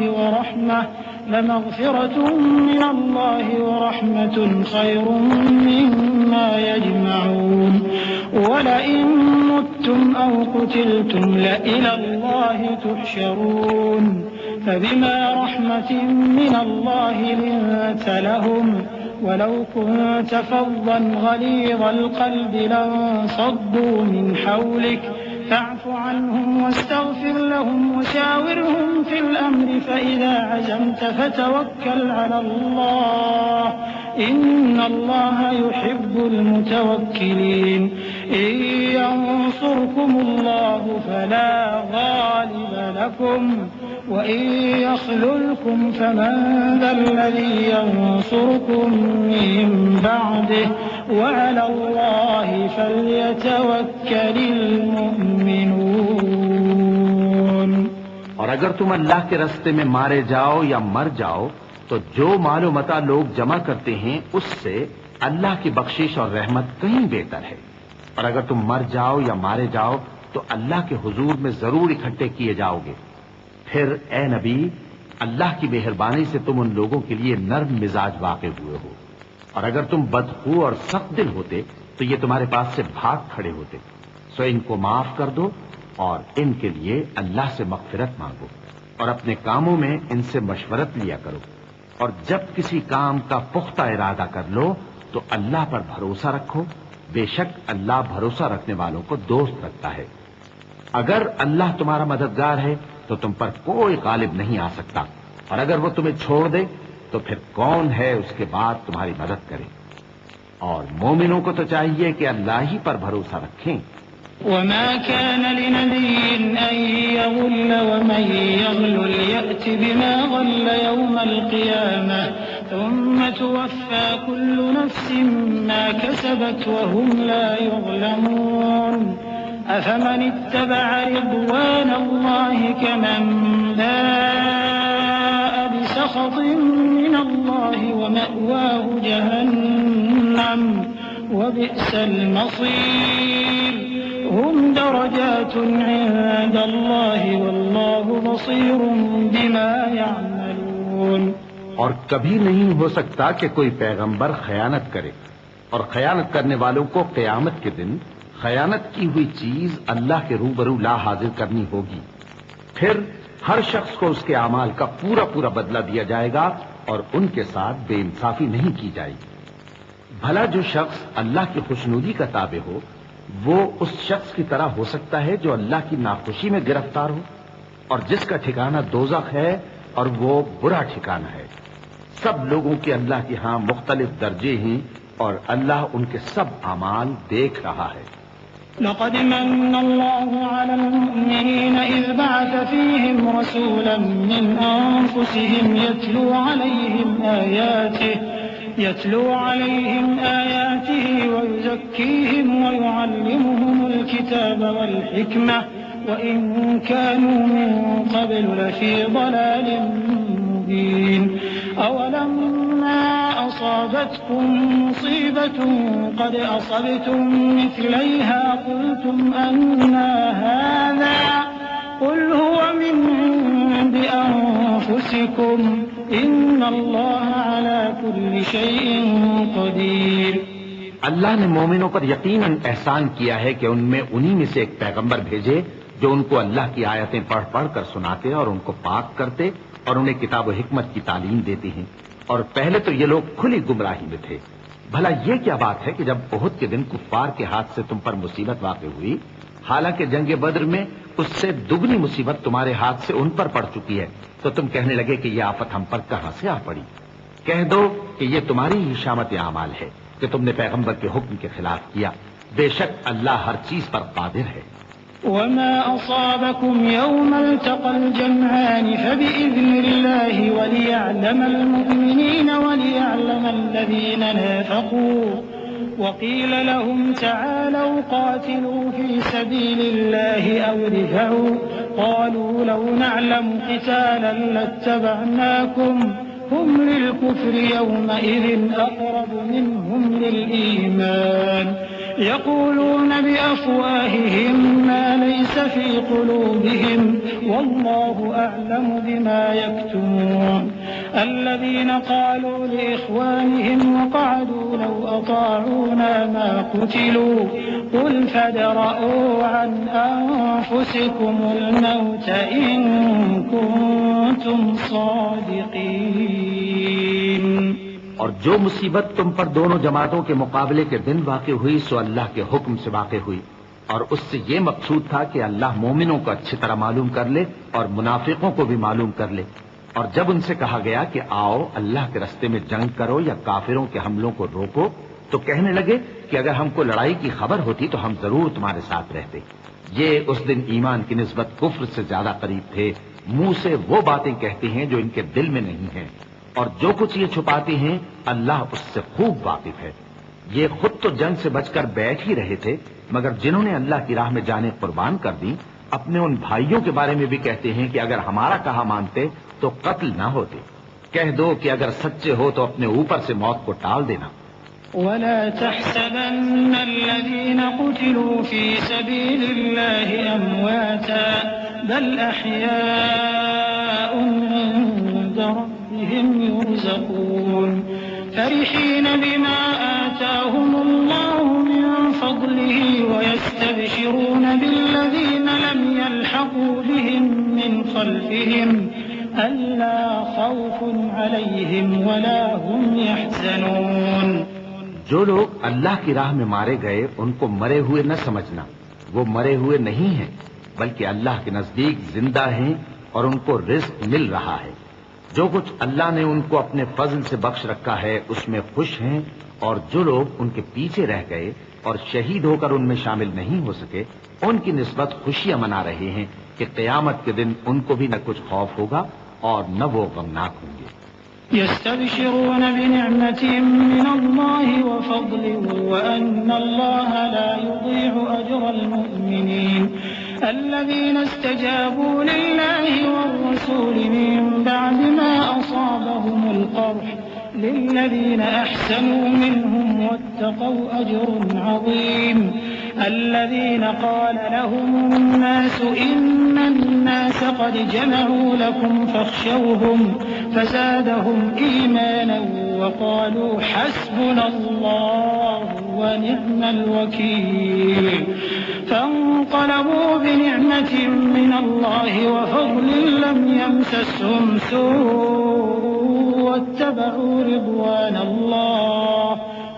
وَرَحْمَةٌ خَيْرٌ مِّمَّا يَجْمَعُونَ. وَلَئِن مُتُّمْ أَوْ قُتِلْتُمْ لَإِلَى اللَّهِ تُحْشَرُونَ. فبما رحمة من الله لنت لهم ولو كنت فظا غليظ القلب لانفضوا من حولك فاعف عنهم واستغفر لهم وشاورهم في الأمر فإذا عزمت فتوكل على الله إن الله يحب المتوكلين. إن ينصركم الله فلا غالب لكم وإن يخذلكم فمن ذا الذي ينصركم من بعده وعلى الله فليتوكل المؤمنون. اور اگر تم اللہ کے راستے میں مارے جاؤ یا مر جاؤ تو جو مال و متاع لوگ جمع کرتے ہیں اس سے اللہ کی بخشش اور رحمت کہیں بہتر ہے. اور اگر تم مر جاؤ یا مارے جاؤ تو اللہ کے حضور میں ضرور اکٹھے کیے جاؤ گے. پھر اے نبی اللہ کی مہربانی سے تم ان لوگوں کے لیے نرم مزاج واقع ہوئے ہو اور اگر تم بدخو اور سخت دل ہوتے تو یہ تمہارے پاس سے بھاگ کھڑے ہوتے. سو ان کو معاف کر دو اور ان کے لیے اللہ سے مغفرت مانگو اور اپنے کاموں میں ان سے مشورت لیا کرو، اور جب کسی کام کا پختہ ارادہ کر لو تو اللہ پر بھروسہ رکھو، بے شک اللہ بھروسہ رکھنے والوں کو دوست رکھتا ہے۔ اگر اللہ تمہارا مددگار ہے تو تم پر کوئی غالب نہیں آ سکتا، اور اگر وہ تمہیں چھوڑ دے تو پھر کون ہے اس کے بعد تمہاری مدد کرے؟ اور مومنوں کو تو چاہیے کہ اللہ ہی پر بھروسہ رکھیں۔ وما كان لنبي أن يغل ومن يغلل يأت بما غل يوم القيامة ثم توفى كل نفس ما كسبت وهم لا يظلمون أفمن اتبع رضوان الله كمن باء بسخط من الله ومأواه جهنم وبئس المصير هم درجات عند الله والله بصير بما يعملون۔ اور کبھی نہیں ہو سکتا کہ کوئی پیغمبر خیانت کرے، اور خیانت کرنے والوں کو قیامت کے دن خیانت کی ہوئی چیز اللہ کے روبرو لا حاضر کرنی ہوگی، پھر ہر شخص کو اس کے اعمال کا پورا پورا بدلہ دیا جائے گا اور ان کے ساتھ بے انصافی نہیں کی جائے گی۔ بھلا جو شخص اللہ کی خوشنودی کا تابع ہو وہ اس شخص کی طرح ہو سکتا ہے جو اللہ کی ناخوشی میں گرفتار ہو، اور جس کا ٹھکانہ دوزخ ہے اور وہ برا ٹھکانہ ہے۔ سب لوگوں کے اللہ کے ہاں مختلف درجے ہیں اور اللہ ان کے سب اعمال دیکھ رہا ہے۔ لقد من الله على المؤمنين إذ بعث فيهم رسولا من أنفسهم يتلو عليهم آياته ويزكيهم ويعلمهم الكتاب والحكمة وإن كانوا من قبل لفي ضلال مبين أولما أصابتكم مصيبة قد أصبتم مثليها قلتم أنى هذا قل هو من عند أنفسكم إن الله على كل شيء قدير۔ اللہ نے مومنوں پر یقیناً احسان کیا ہے کہ ان میں انہی میں سے ایک پیغمبر بھیجے جو ان کو اللہ کی آیتیں پڑھ پڑھ کر سناتے اور ان کو پاک کرتے اور انہیں کتاب و حکمت کی تعلیم دیتے ہیں، اور پہلے تو یہ لوگ کھلی گمراہی میں تھے۔ بھلا یہ کیا بات ہے کہ جب احد کے دن کفار کے ہاتھ سے تم پر مصیبت واقع ہوئی، حالانکہ جنگ بدر میں اس سے دگنی مصیبت تمہارے ہاتھ سے ان پر پڑ چکی ہے، تو تم کہنے لگے کہ یہ آفت ہم پر کہاں سے آ پڑی؟ کہہ دو کہ یہ تمہاری ہی شامت اعمال ہے کہ تم نے پیغمبر کے حکم کے خلاف کیا، بے شک اللہ ہر چیز پر قادر ہے۔ وما أصابكم يوم التقى الجمعان فبإذن الله وليعلم المؤمنين وليعلم الذين نافقوا وقيل لهم تعالوا قاتلوا في سبيل الله أو ادفعوا قالوا لو نعلم قتالا لاتبعناكم هم للكفر يومئذ أقرب منهم للإيمان يقولون بأفواههم ما ليس في قلوبهم والله أعلم بما يكتمون الذين قالوا لإخوانهم وقعدوا لو أطاعونا ما قتلوا قل فادرءوا عن أنفسكم الموت إن كنتم صادقين۔ اور جو مصیبت تم پر دونوں جماعتوں کے مقابلے کے دن واقع ہوئی سو اللہ کے حکم سے واقع ہوئی، اور اس سے یہ مقصود تھا کہ اللہ مومنوں کو اچھی طرح معلوم کر لے اور منافقوں کو بھی معلوم کر لے۔ اور جب ان سے کہا گیا کہ آؤ اللہ کے رستے میں جنگ کرو یا کافروں کے حملوں کو روکو، تو کہنے لگے کہ اگر ہم کو لڑائی کی خبر ہوتی تو ہم ضرور تمہارے ساتھ رہتے۔ یہ اس دن ایمان کی نسبت کفر سے زیادہ قریب تھے، منہ سے وہ باتیں کہتے ہیں جو ان کے دل میں نہیں ہیں، اور جو کچھ یہ چھپاتے ہیں اللہ اس سے خوب واقف ہے۔ یہ خود تو جنگ سے بچ کر بیٹھ ہی رہے تھے، مگر جنہوں نے اللہ کی راہ میں جانیں قربان کر دی اپنے ان بھائیوں کے بارے میں بھی کہتے ہیں کہ اگر ہمارا کہا مانتے تو قتل نہ ہوتے۔ کہہ دو کہ اگر سچے ہو تو اپنے اوپر سے موت کو ٹال دینا۔ ولا تحسبن الذين قتلوا في سبيل الله أمواتا بل أحياء عند ربهم يرزقون فرحين بما آتاهم الله من فضله فضله ويستبشرون بالذين لم يلحقوا بهم من خلفهم ألا خوف عليهم ولا هم يحزنون۔ جو لوگ اللہ کی راہ میں مارے گئے ان کو مرے ہوئے نہ سمجھنا، وہ مرے ہوئے نہیں ہیں بلکہ اللہ کے نزدیک زندہ ہیں اور ان کو رزق مل رہا ہے۔ جو کچھ اللہ نے ان کو اپنے فضل سے بخش رکھا ہے اس میں خوش ہیں، اور جو لوگ ان کے پیچھے رہ گئے اور شہید ہو کر ان میں شامل نہیں ہو سکے ان کی نسبت خوشیاں منا رہے ہیں کہ قیامت کے دن ان کو بھی نہ کچھ خوف ہوگا اور نہ وہ غمناک ہوں گے۔ يستبشرون بنعمة من الله وفضل وأن الله لا يضيع أجر المؤمنين الذين استجابوا لله والرسول من بعد ما أصابهم القرح للذين أحسنوا منهم واتقوا أجر عظيم الذين قال لهم الناس إن الناس قد جمعوا لكم فاخشوهم فزادهم إيمانا وقالوا حسبنا الله ونعم الوكيل فانقلبوا بنعمة من الله وفضل لم يمسسهم سوء واتبعوا رضوان الله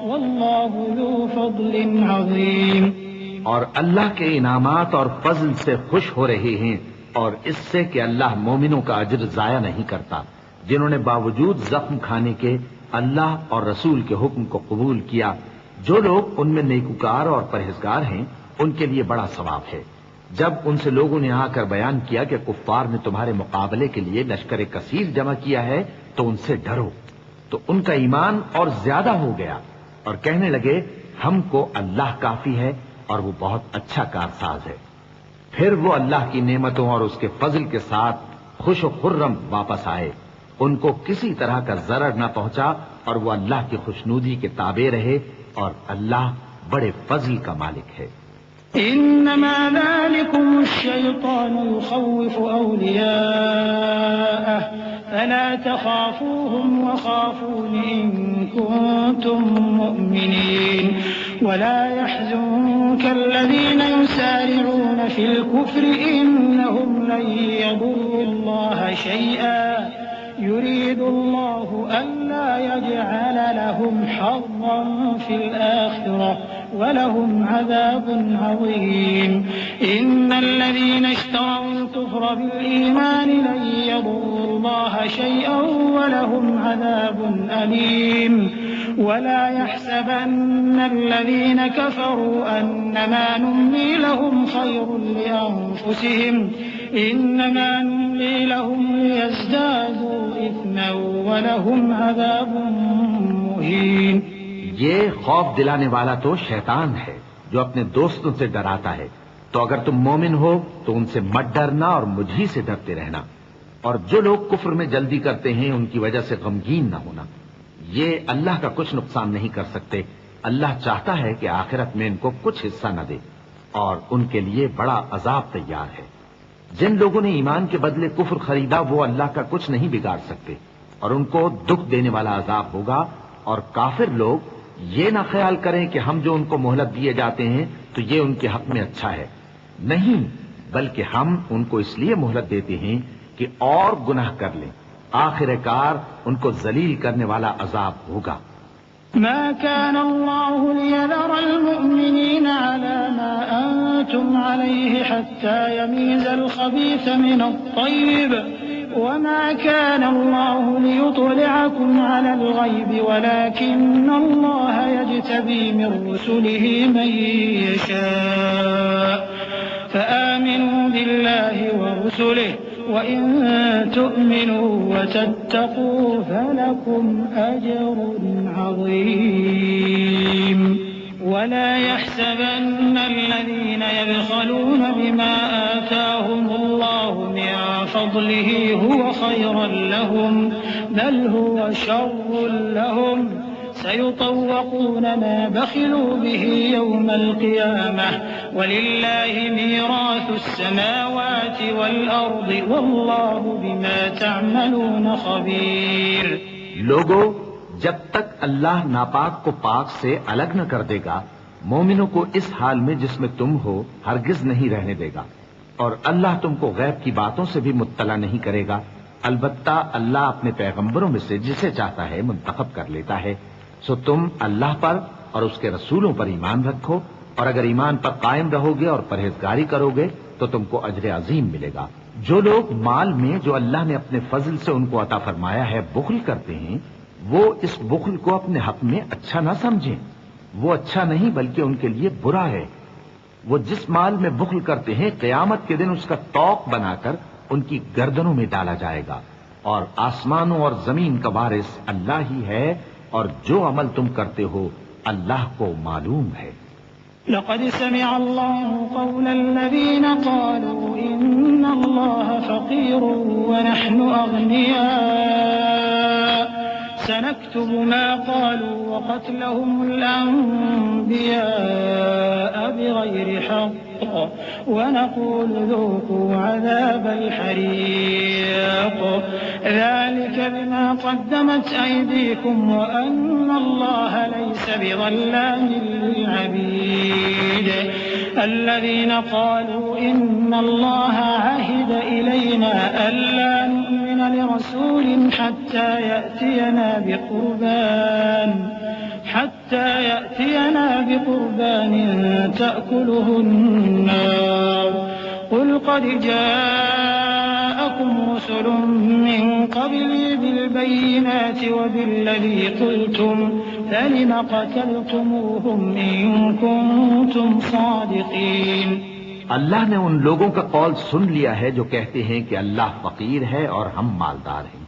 والله ذو فضل عظيم۔ اور اللہ کے انعامات اور فضل سے خوش ہو رہے ہیں اور اس سے کہ اللہ مومنوں کا اجر ضائع نہیں کرتا، جنہوں نے باوجود زخم کھانے کے اللہ اور رسول کے حکم کو قبول کیا۔ جو لوگ ان میں نیکوکار اور پرہیزگار ہیں ان کے لیے بڑا ثواب ہے۔ جب ان سے لوگوں نے آ کر بیان کیا کہ کفار نے تمہارے مقابلے کے لیے لشکر کثیر جمع کیا ہے تو ان سے ڈرو، تو ان کا ایمان اور زیادہ ہو گیا اور کہنے لگے ہم کو اللہ کافی ہے اور وہ بہت اچھا کارساز ہے۔ پھر وہ اللہ کی نعمتوں اور اس کے فضل کے ساتھ خوش و خرم واپس آئے، ان کو کسی طرح کا ضرر نہ پہنچا اور وہ اللہ کی خوشنودی کے تابع رہے، اور اللہ بڑے فضل کا مالک ہے۔ إنما ذلكم الشيطان يخوف أولياءه فلا تخافوهم وخافون إن كنتم مؤمنين ولا يحزنك الذين يسارعون في الكفر إنهم لن يضروا الله شيئا يريد الله ألا يجعل لهم حظا في الآخرة ولهم عذاب عظيم إن الذين اشتروا الكفر بالإيمان لن يضروا الله شيئا ولهم عذاب أليم ولا يحسبن الذين كفروا أنما نملي لهم خير لأنفسهم إنما نملي لهم ليزدادوا إثما ولهم عذاب مهين۔ یہ خوف دلانے والا تو شیطان ہے جو اپنے دوستوں سے ڈراتا ہے، تو اگر تم مومن ہو تو ان سے مت ڈرنا اور مجھی سے ڈرتے رہنا، اور جو لوگ کفر میں جلدی کرتے ہیں ان کی وجہ سے غمگین نہ ہونا، یہ اللہ کا کچھ نقصان نہیں کر سکتے۔ اللہ چاہتا ہے کہ آخرت میں ان کو کچھ حصہ نہ دے اور ان کے لیے بڑا عذاب تیار ہے۔ جن لوگوں نے ایمان کے بدلے کفر خریدا وہ اللہ کا کچھ نہیں بگاڑ سکتے اور ان کو دکھ دینے والا عذاب ہوگا۔ اور کافر لوگ یہ نہ خیال کریں کہ ہم جو ان کو مہلت دیے جاتے ہیں تو یہ ان کے حق میں اچھا ہے، نہیں، بلکہ ہم ان کو اس لیے مہلت دیتے ہیں کہ اور گناہ کر لیں، آخر کار ان کو ذلیل کرنے والا عذاب ہوگا۔ ما كان الله ليذر المؤمنين على ما أنتم عليه حتى يميز الخبيث من الطيب وما كان الله ليطلعكم على الغيب ولكن الله يجتبي من رسله من يشاء فآمنوا بالله ورسله وإن تؤمنوا وتتقوا فلكم أجر عظيم ولا يحسبن الذين يبخلون بما آتاهم الله من فضله هو خيرا لهم بل هو شر لهم سيطوقون ما بخلوا به يوم القيامة ولله ميراث السماوات والأرض والله بما تعملون خبير۔ لوگو، جب تک اللہ ناپاک کو پاک سے الگ نہ کر دے گا مومنوں کو اس حال میں جس میں تم ہو ہرگز نہیں رہنے دے گا، اور اللہ تم کو غیب کی باتوں سے بھی مطلع نہیں کرے گا، البتہ اللہ اپنے پیغمبروں میں سے جسے چاہتا ہے منتخب کر لیتا ہے۔ سو تم اللہ پر اور اس کے رسولوں پر ایمان رکھو، اور اگر ایمان پر قائم رہو گے اور پرہیزگاری کرو گے تو تم کو اجر عظیم ملے گا۔ جو لوگ مال میں جو اللہ نے اپنے فضل سے ان کو عطا فرمایا ہے بخل کرتے ہیں، وہ اس بخل کو اپنے حق میں اچھا نہ سمجھیں، وہ اچھا نہیں بلکہ ان کے لیے برا ہے۔ وہ جس مال میں بخل کرتے ہیں قیامت کے دن اس کا طوق بنا کر ان کی گردنوں میں ڈالا جائے گا، اور آسمانوں اور زمین کا وارث اللہ ہی ہے، اور جو عمل تم کرتے ہو اللہ کو معلوم ہے۔ لقد سمع الله قول الذين قالوا إن الله فقير ونحن أغنياء سنكتب ما قالوا وقتلهم الأنبياء بغير حق ونقول ذوقوا عذاب الحريق ذلك بما قدمت أيديكم وأن الله ليس بظلام للعبيد الذين قالوا إن الله عهد إلينا ألا نؤمن لرسول حتى يأتينا بقربان تأكله النار قل قد جاءكم رسل من قبلي بالبينات وبالذي قلتم فلم قتلتموهم إن كنتم صادقين۔ اللہ نے ان لوگوں کا قول سن لیا ہے جو کہتے ہیں کہ اللہ فقیر ہے اور ہم مالدار ہیں۔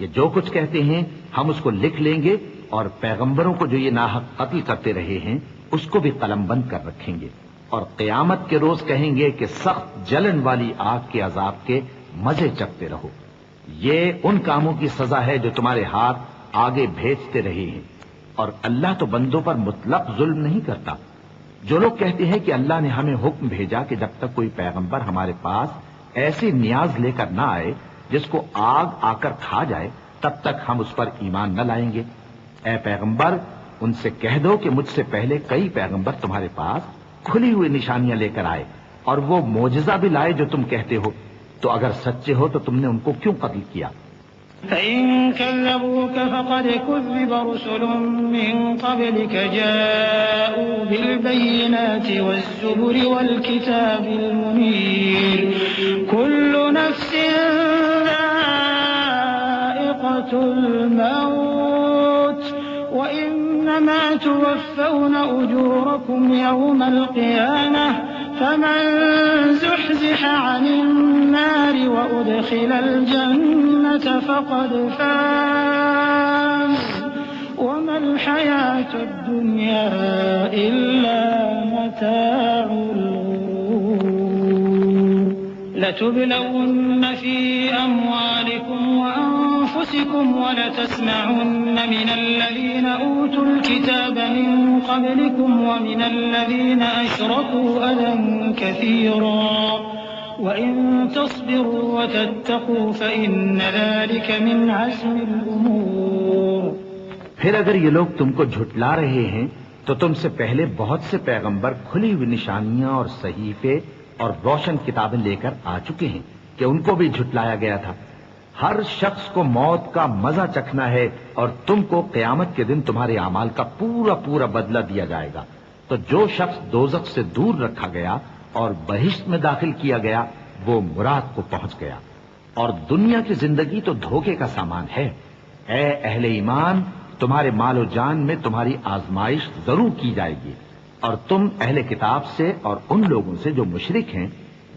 یہ جو کچھ کہتے ہیں ہم اس کو لکھ لیں گے، اور پیغمبروں کو جو یہ ناحق قتل کرتے رہے ہیں اس کو بھی قلم بند کر رکھیں گے، اور قیامت کے روز کہیں گے کہ سخت جلن والی آگ کے عذاب کے مزے چکھتے رہو۔ یہ ان کاموں کی سزا ہے جو تمہارے ہاتھ آگے بھیجتے رہے ہیں، اور اللہ تو بندوں پر مطلق ظلم نہیں کرتا۔ جو لوگ کہتے ہیں کہ اللہ نے ہمیں حکم بھیجا کہ جب تک کوئی پیغمبر ہمارے پاس ایسی نیاز لے کر نہ آئے جس کو آگ آ کر کھا جائے تب تک ہم اس پر ایمان نہ لائیں گے، اے پیغمبر ان سے کہہ دو کہ مجھ سے پہلے کئی پیغمبر تمہارے پاس کھلی ہوئی نشانیاں لے کر آئے اور وہ معجزہ بھی لائے جو تم کہتے ہو، تو اگر سچے ہو تو تم نے ان کو کیوں قتل کیا؟ فإن كذبوك فقد كذب رسل من قبلك جاءوا بالبينات والزبر والكتاب المنير كل نفس ذائقة الموت وإنما توفون أجوركم يوم القيامة فمن زحزح عن النار وأدخل الجنة فقد فاز وما الحياة الدنيا إلا متاع الغرور لتبلون في أموالكم وأنفسكم ولتسمعن من الذين أوتوا الكتاب من قبلكم ومن الذين أشركوا أذى كثيرا وإن تصبروا وتتقوا فإن ذلك من عزم الأمور۔ پھر اگر یہ لوگ تم کو جھٹلا رہے ہیں تو تم سے پہلے بہت سے پیغمبر کھلی ہوئی نشانیاں اور صحیفے اور روشن کتابیں لے کر آ چکے ہیں کہ ان کو بھی جھٹلایا گیا تھا۔ ہر شخص کو موت کا مزہ چکھنا ہے، اور تم کو قیامت کے دن تمہارے اعمال کا پورا پورا بدلہ دیا جائے گا۔ تو جو شخص دوزخ سے دور رکھا گیا اور بہشت میں داخل کیا گیا وہ مراد کو پہنچ گیا، اور دنیا کی زندگی تو دھوکے کا سامان ہے۔ اے اہل ایمان، تمہارے مال و جان میں تمہاری آزمائش ضرور کی جائے گی، اور تم اہل کتاب سے اور ان لوگوں سے جو مشرک ہیں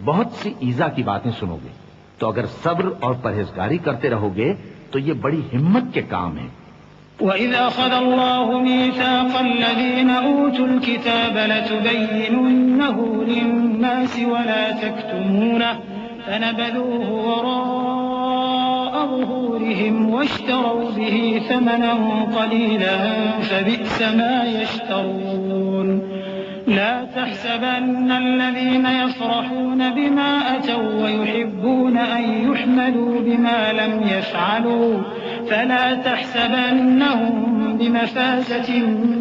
بہت سی ایذا کی باتیں سنو گے، تو اگر صبر اور پرہیزگاری کرتے رہو گے تو یہ بڑی ہمت کے کام ہیں۔ وَإِذْ أَخَذَ اللَّهُ مِيثَاقَ الَّذِينَ أُوتُوا الْكِتَابَ لَتُبَيِّنُنَّهُ لِلنَّاسِ وَلَا تَكْتُمُونَهُ فَنَبَذُوهُ وَرَاءَ ظُهُورِهِمْ وَاشْتَرَوْا بِهِ ثَمَنًا قَلِيلًا فَبِئْسَ مَا يَشْتَرُونَ لا تحسبن الذين يفرحون بما أتوا ويحبون أن يحمدوا بما لم يفعلوا فلا تحسبنهم بمفازة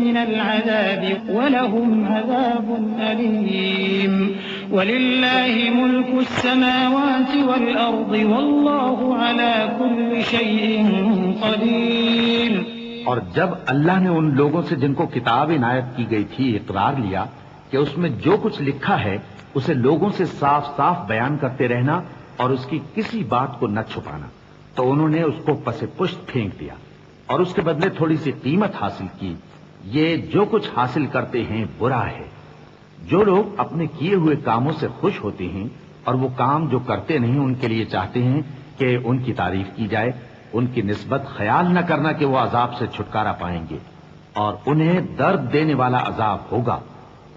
من العذاب ولهم عذاب أليم ولله ملك السماوات والأرض والله على كل شيء قدير۔ اور جب اللہ نے ان لوگوں سے جن کو کتاب عنایت کی گئی تھی اقرار لیا کہ اس میں جو کچھ لکھا ہے اسے لوگوں سے صاف صاف بیان کرتے رہنا اور اس کی کسی بات کو نہ چھپانا، تو انہوں نے اس کو پس پشت پھینک دیا اور اس کے بدلے تھوڑی سی قیمت حاصل کی۔ یہ جو کچھ حاصل کرتے ہیں برا ہے۔ جو لوگ اپنے کیے ہوئے کاموں سے خوش ہوتے ہیں اور وہ کام جو کرتے نہیں ان کے لیے چاہتے ہیں کہ ان کی تعریف کی جائے، ان کی نسبت خیال نہ کرنا کہ وہ عذاب سے چھٹکارا پائیں گے، اور انہیں درد دینے والا عذاب ہوگا۔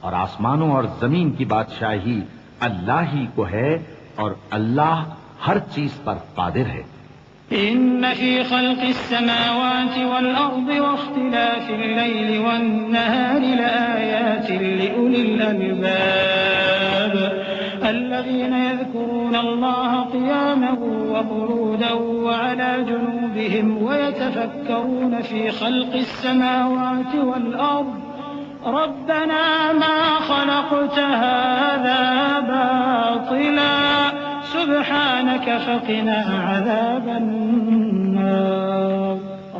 اور آسمانوں اور زمین کی بادشاہی اللہ ہی کو ہے اور اللہ ہر چیز پر قادر ہے۔ إن في خلق السماوات والأرض واختلاف الليل والنهار لآيات لأولي الألباب الذين يذكرون الله قياما وقعودا وعلى جنوبهم ويتفكرون في خلق السماوات والأرض ربنا ما خلقت هذا باطلا سبحانك فقنا عذاب النار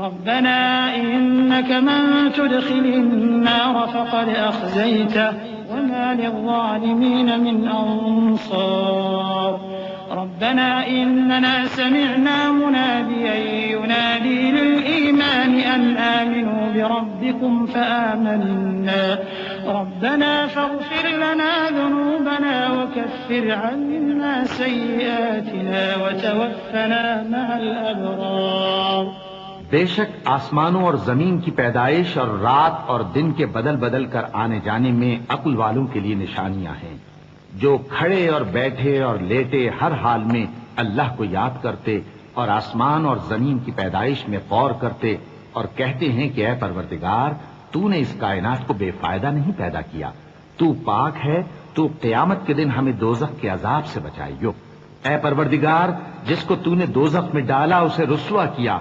ربنا إنك من تدخل النار فقد أخزيته وما للظالمين من أنصار ربنا إننا سمعنا مناديا ينادي للإيمان أن آمنوا بربكم فآمنا ربنا فاغفر لنا ذنوبنا وكفر عنا سيئاتنا وتوفنا مع الأبرار۔ بے شک آسمانوں اور زمین کی پیدائش اور رات اور دن کے بدل بدل کر آنے جانے میں عقل والوں کے لیے نشانیاں ہیں، جو کھڑے اور بیٹھے اور لیٹے ہر حال میں اللہ کو یاد کرتے اور آسمان اور زمین کی پیدائش میں غور کرتے اور کہتے ہیں کہ اے پروردگار تو نے اس کائنات کو بے فائدہ نہیں پیدا کیا، تو پاک ہے، تو قیامت کے دن ہمیں دوزخ کے عذاب سے بچائیو۔ اے پروردگار جس کو تو نے دوزخ میں ڈالا اسے رسوا کیا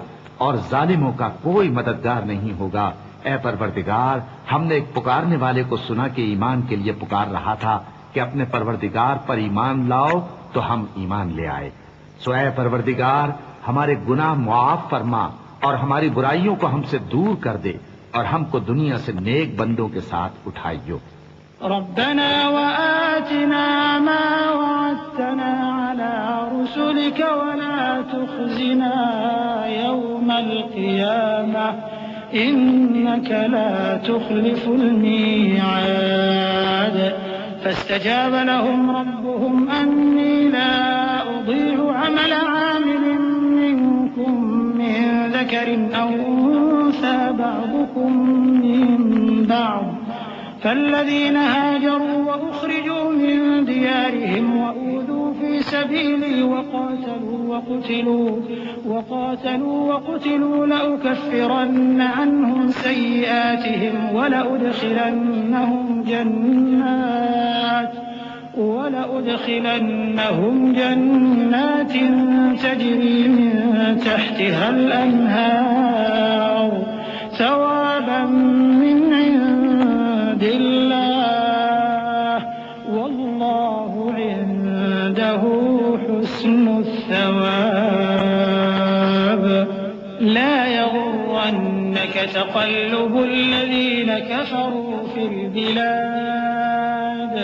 اور ظالموں کا کوئی مددگار نہیں ہوگا۔ اے پروردگار ہم نے ایک پکارنے والے کو سنا کہ ایمان کے لیے پکار رہا تھا کہ اپنے پروردگار پر ایمان لاؤ تو ہم ایمان لے آئے۔ سو اے پروردگار ہمارے گناہ معاف فرما اور ہماری برائیوں کو ہم سے دور کر دے اور ہم کو دنیا سے نیک بندوں کے ساتھ اٹھائیو۔ ربنا وآتنا ما وعدتنا على رسلك ولا تخزنا يوم القيامة إنك لا تخلف الميعاد فاستجاب لهم ربهم أني لا أضيع عمل عامل منكم من ذكر أو أنثى بعضكم من بعض فالذين هاجروا وأخرجوا من ديارهم وأوذوا في سبيلي وقاتلوا وقتلوا لأكفرن عنهم سيئاتهم ولأدخلنهم جنات تجري من تحتها الأنهار ثوابا من عند الله والله عنده حسن الثواب لا يغرنك تقلب الذين كفروا في البلاد۔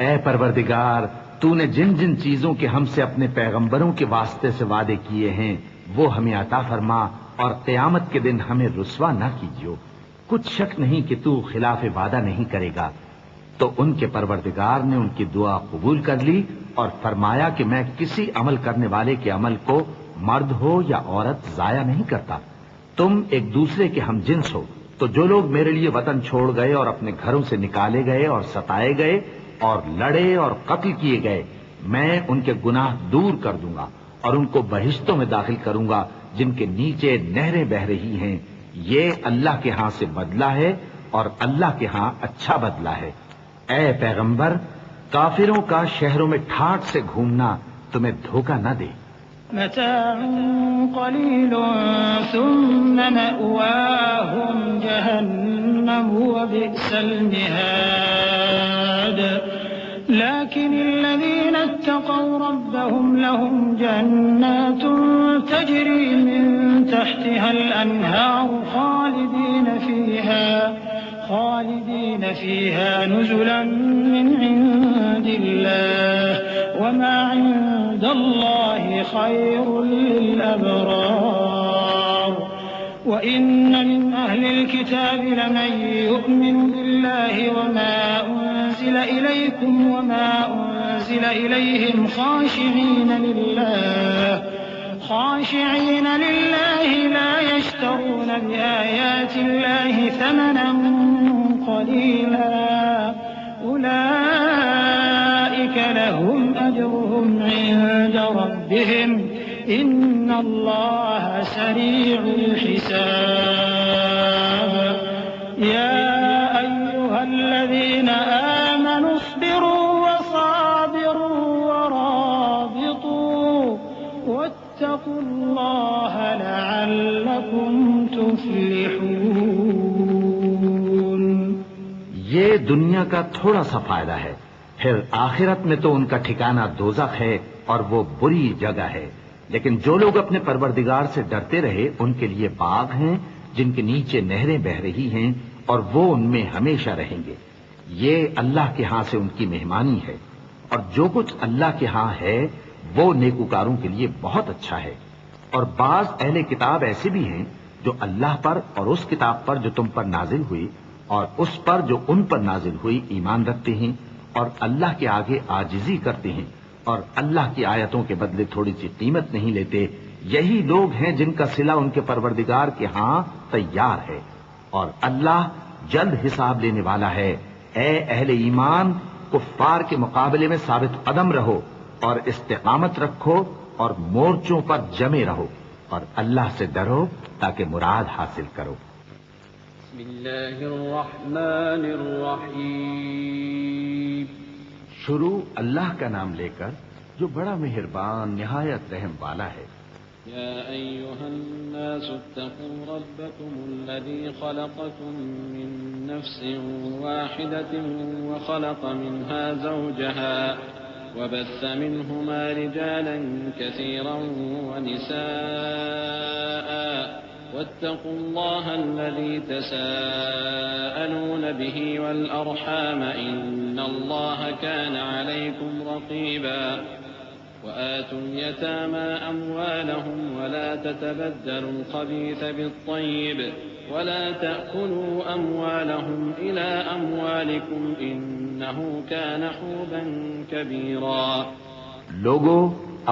اے پروردگار تو نے جن جن چیزوں کے ہم سے اپنے پیغمبروں کے واسطے سے وعدے کیے ہیں وہ ہمیں عطا فرما اور قیامت کے دن ہمیں رسوا نہ کیجیو۔ کچھ شک نہیں کہ تو خلاف وعدہ نہیں کرے گا۔ تو ان کے پروردگار نے ان کی دعا قبول کر لی اور فرمایا کہ میں کسی عمل کرنے والے کے عمل کو مرد ہو یا عورت ضائع نہیں کرتا۔ تم ایک دوسرے کے ہم جنس ہو، تو جو لوگ میرے لیے وطن چھوڑ گئے اور اپنے گھروں سے نکالے گئے اور ستائے گئے اور لڑے اور قتل کیے گئے، میں ان کے گناہ دور کر دوں گا اور ان کو بہشتوں میں داخل کروں گا جن کے نیچے نہریں بہ رہی ہیں۔ یہ اللہ کے ہاں سے بدلہ ہے اور اللہ کے ہاں اچھا بدلہ ہے۔ اے پیغمبر کافروں کا شہروں میں ٹھاٹ سے گھومنا تمہیں دھوکہ نہ دے۔ متاع قليل ثم مأواهم جهنم وبئس المهاد لكن الذين اتقوا ربهم لهم جنات تجري من تحتها الأنهار خالدين فيها نزلا من عند الله وما عند الله خير للأبرار وإن من أهل الكتاب لمن يؤمن بالله وما أنزل إليكم وما أنزل إليهم خاشعين لله لا يشترون بآيات الله ثمنا قليلا أولئك لهم أجرهم عند ربهم إن الله سريع الحساب يا أيها الذين آمنوا اصبروا وصابروا ورابطوا واتقوا الله لعلكم تفلحون. یہ دنیا کا تھوڑا سا فائدہ ہے، پھر آخرت میں تو ان کا ٹھکانہ دوزخ ہے اور وہ بری جگہ ہے. لیکن جو لوگ اپنے پروردگار سے ڈرتے رہے ان کے لیے باغ ہیں جن کے نیچے نہریں بہہ رہی ہیں اور وہ ان میں ہمیشہ رہیں گے. یہ اللہ کے ہاں سے ان کی مہمانی ہے اور جو کچھ اللہ کے ہاں ہے وہ نیکوکاروں کے لیے بہت اچھا ہے. اور بعض اہل کتاب ایسے بھی ہیں جو اللہ پر اور اس کتاب پر جو تم پر نازل ہوئی اور اس پر جو ان پر نازل ہوئی ایمان رکھتے ہیں اور اللہ کے آگے عاجزی کرتے ہیں اور اللہ کی آیتوں کے بدلے تھوڑی سی قیمت نہیں لیتے. یہی لوگ ہیں جن کا صلہ ان کے پروردگار کے ہاں تیار ہے اور اللہ جلد حساب لینے والا ہے. اے اہل ایمان، کفار کے مقابلے میں ثابت قدم رہو اور استقامت رکھو اور مورچوں پر جمے رہو اور اللہ سے ڈرو تاکہ مراد حاصل کرو. بسم اللہ الرحمن الرحیم. شروع اللہ کا نام لے کر جو بڑا مہربان نہایت رحم والا ہے. یا ایھا الناس اتقوا ربکم الذی خلقکم من نفس واحدة وخلق منها زوجها وبث منهما رجالا كثيرا ونساء واتقوا الله الذي تساءلون به والأرحام إن الله كان عليكم رقيبا وآتوا اليتامى أموالهم ولا تتبدلوا الخبيث بالطيب ولا تأكلوا أموالهم إلى أموالكم إنه كان حوبا كبيرا. لوگو،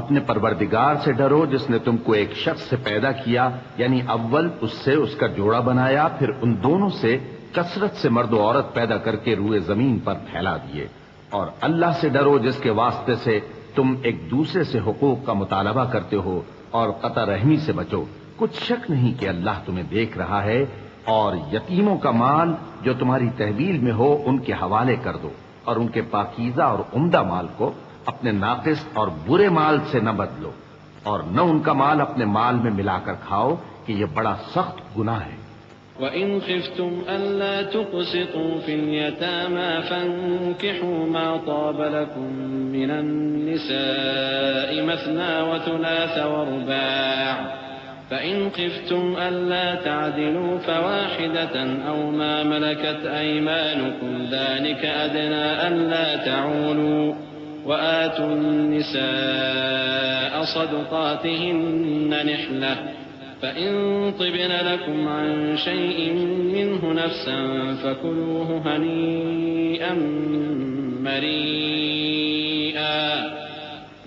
اپنے پروردگار سے ڈرو جس نے تم کو ایک شخص سے پیدا کیا، یعنی اول اس سے اس کا جوڑا بنایا، پھر ان دونوں سے کثرت سے مرد و عورت پیدا کر کے روئے زمین پر پھیلا دیے. اور اللہ سے ڈرو جس کے واسطے سے تم ایک دوسرے سے حقوق کا مطالبہ کرتے ہو اور قطع رحمی سے بچو. کچھ شک نہیں کہ اللہ تمہیں دیکھ رہا ہے. اور یتیموں کا مال جو تمہاری تحویل میں ہو ان کے حوالے کر دو اور ان کے پاکیزہ اور عمدہ مال کو اپنے ناقص اور برے مال سے نہ بدلو اور نہ ان کا مال اپنے مال میں ملا کر کھاؤ کہ یہ بڑا سخت گناہ ہے. وَإِنْ خِفْتُمْ أَلَّا تُقْسِطُوا فِي الْيَتَامَى فَانكِحُوا مَا طَابَ لَكُم مِّنَ النِّسَاءِ مَثْنَىٰ وَثُلَاثَ وَرُبَاعَ فَإِنْ خِفْتُمْ أَلَّا تَعْدِلُوا فَوَاحِدَةً أَوْ مَا مَلَكَتْ أَيْمَانُكُمْ ذَلِكَ أَدْنَىٰ أَلَّا تَعُولُوا وَآتُوا النِّسَاءَ صَدُقَاتِهِنَّ نِحْلَةً فَإِن طِبْنَ لَكُمْ عَن شَيْءٍ مِّنْهُ نَفْسًا فَكُلُوهُ هَنِيئًا مَّرِيئًا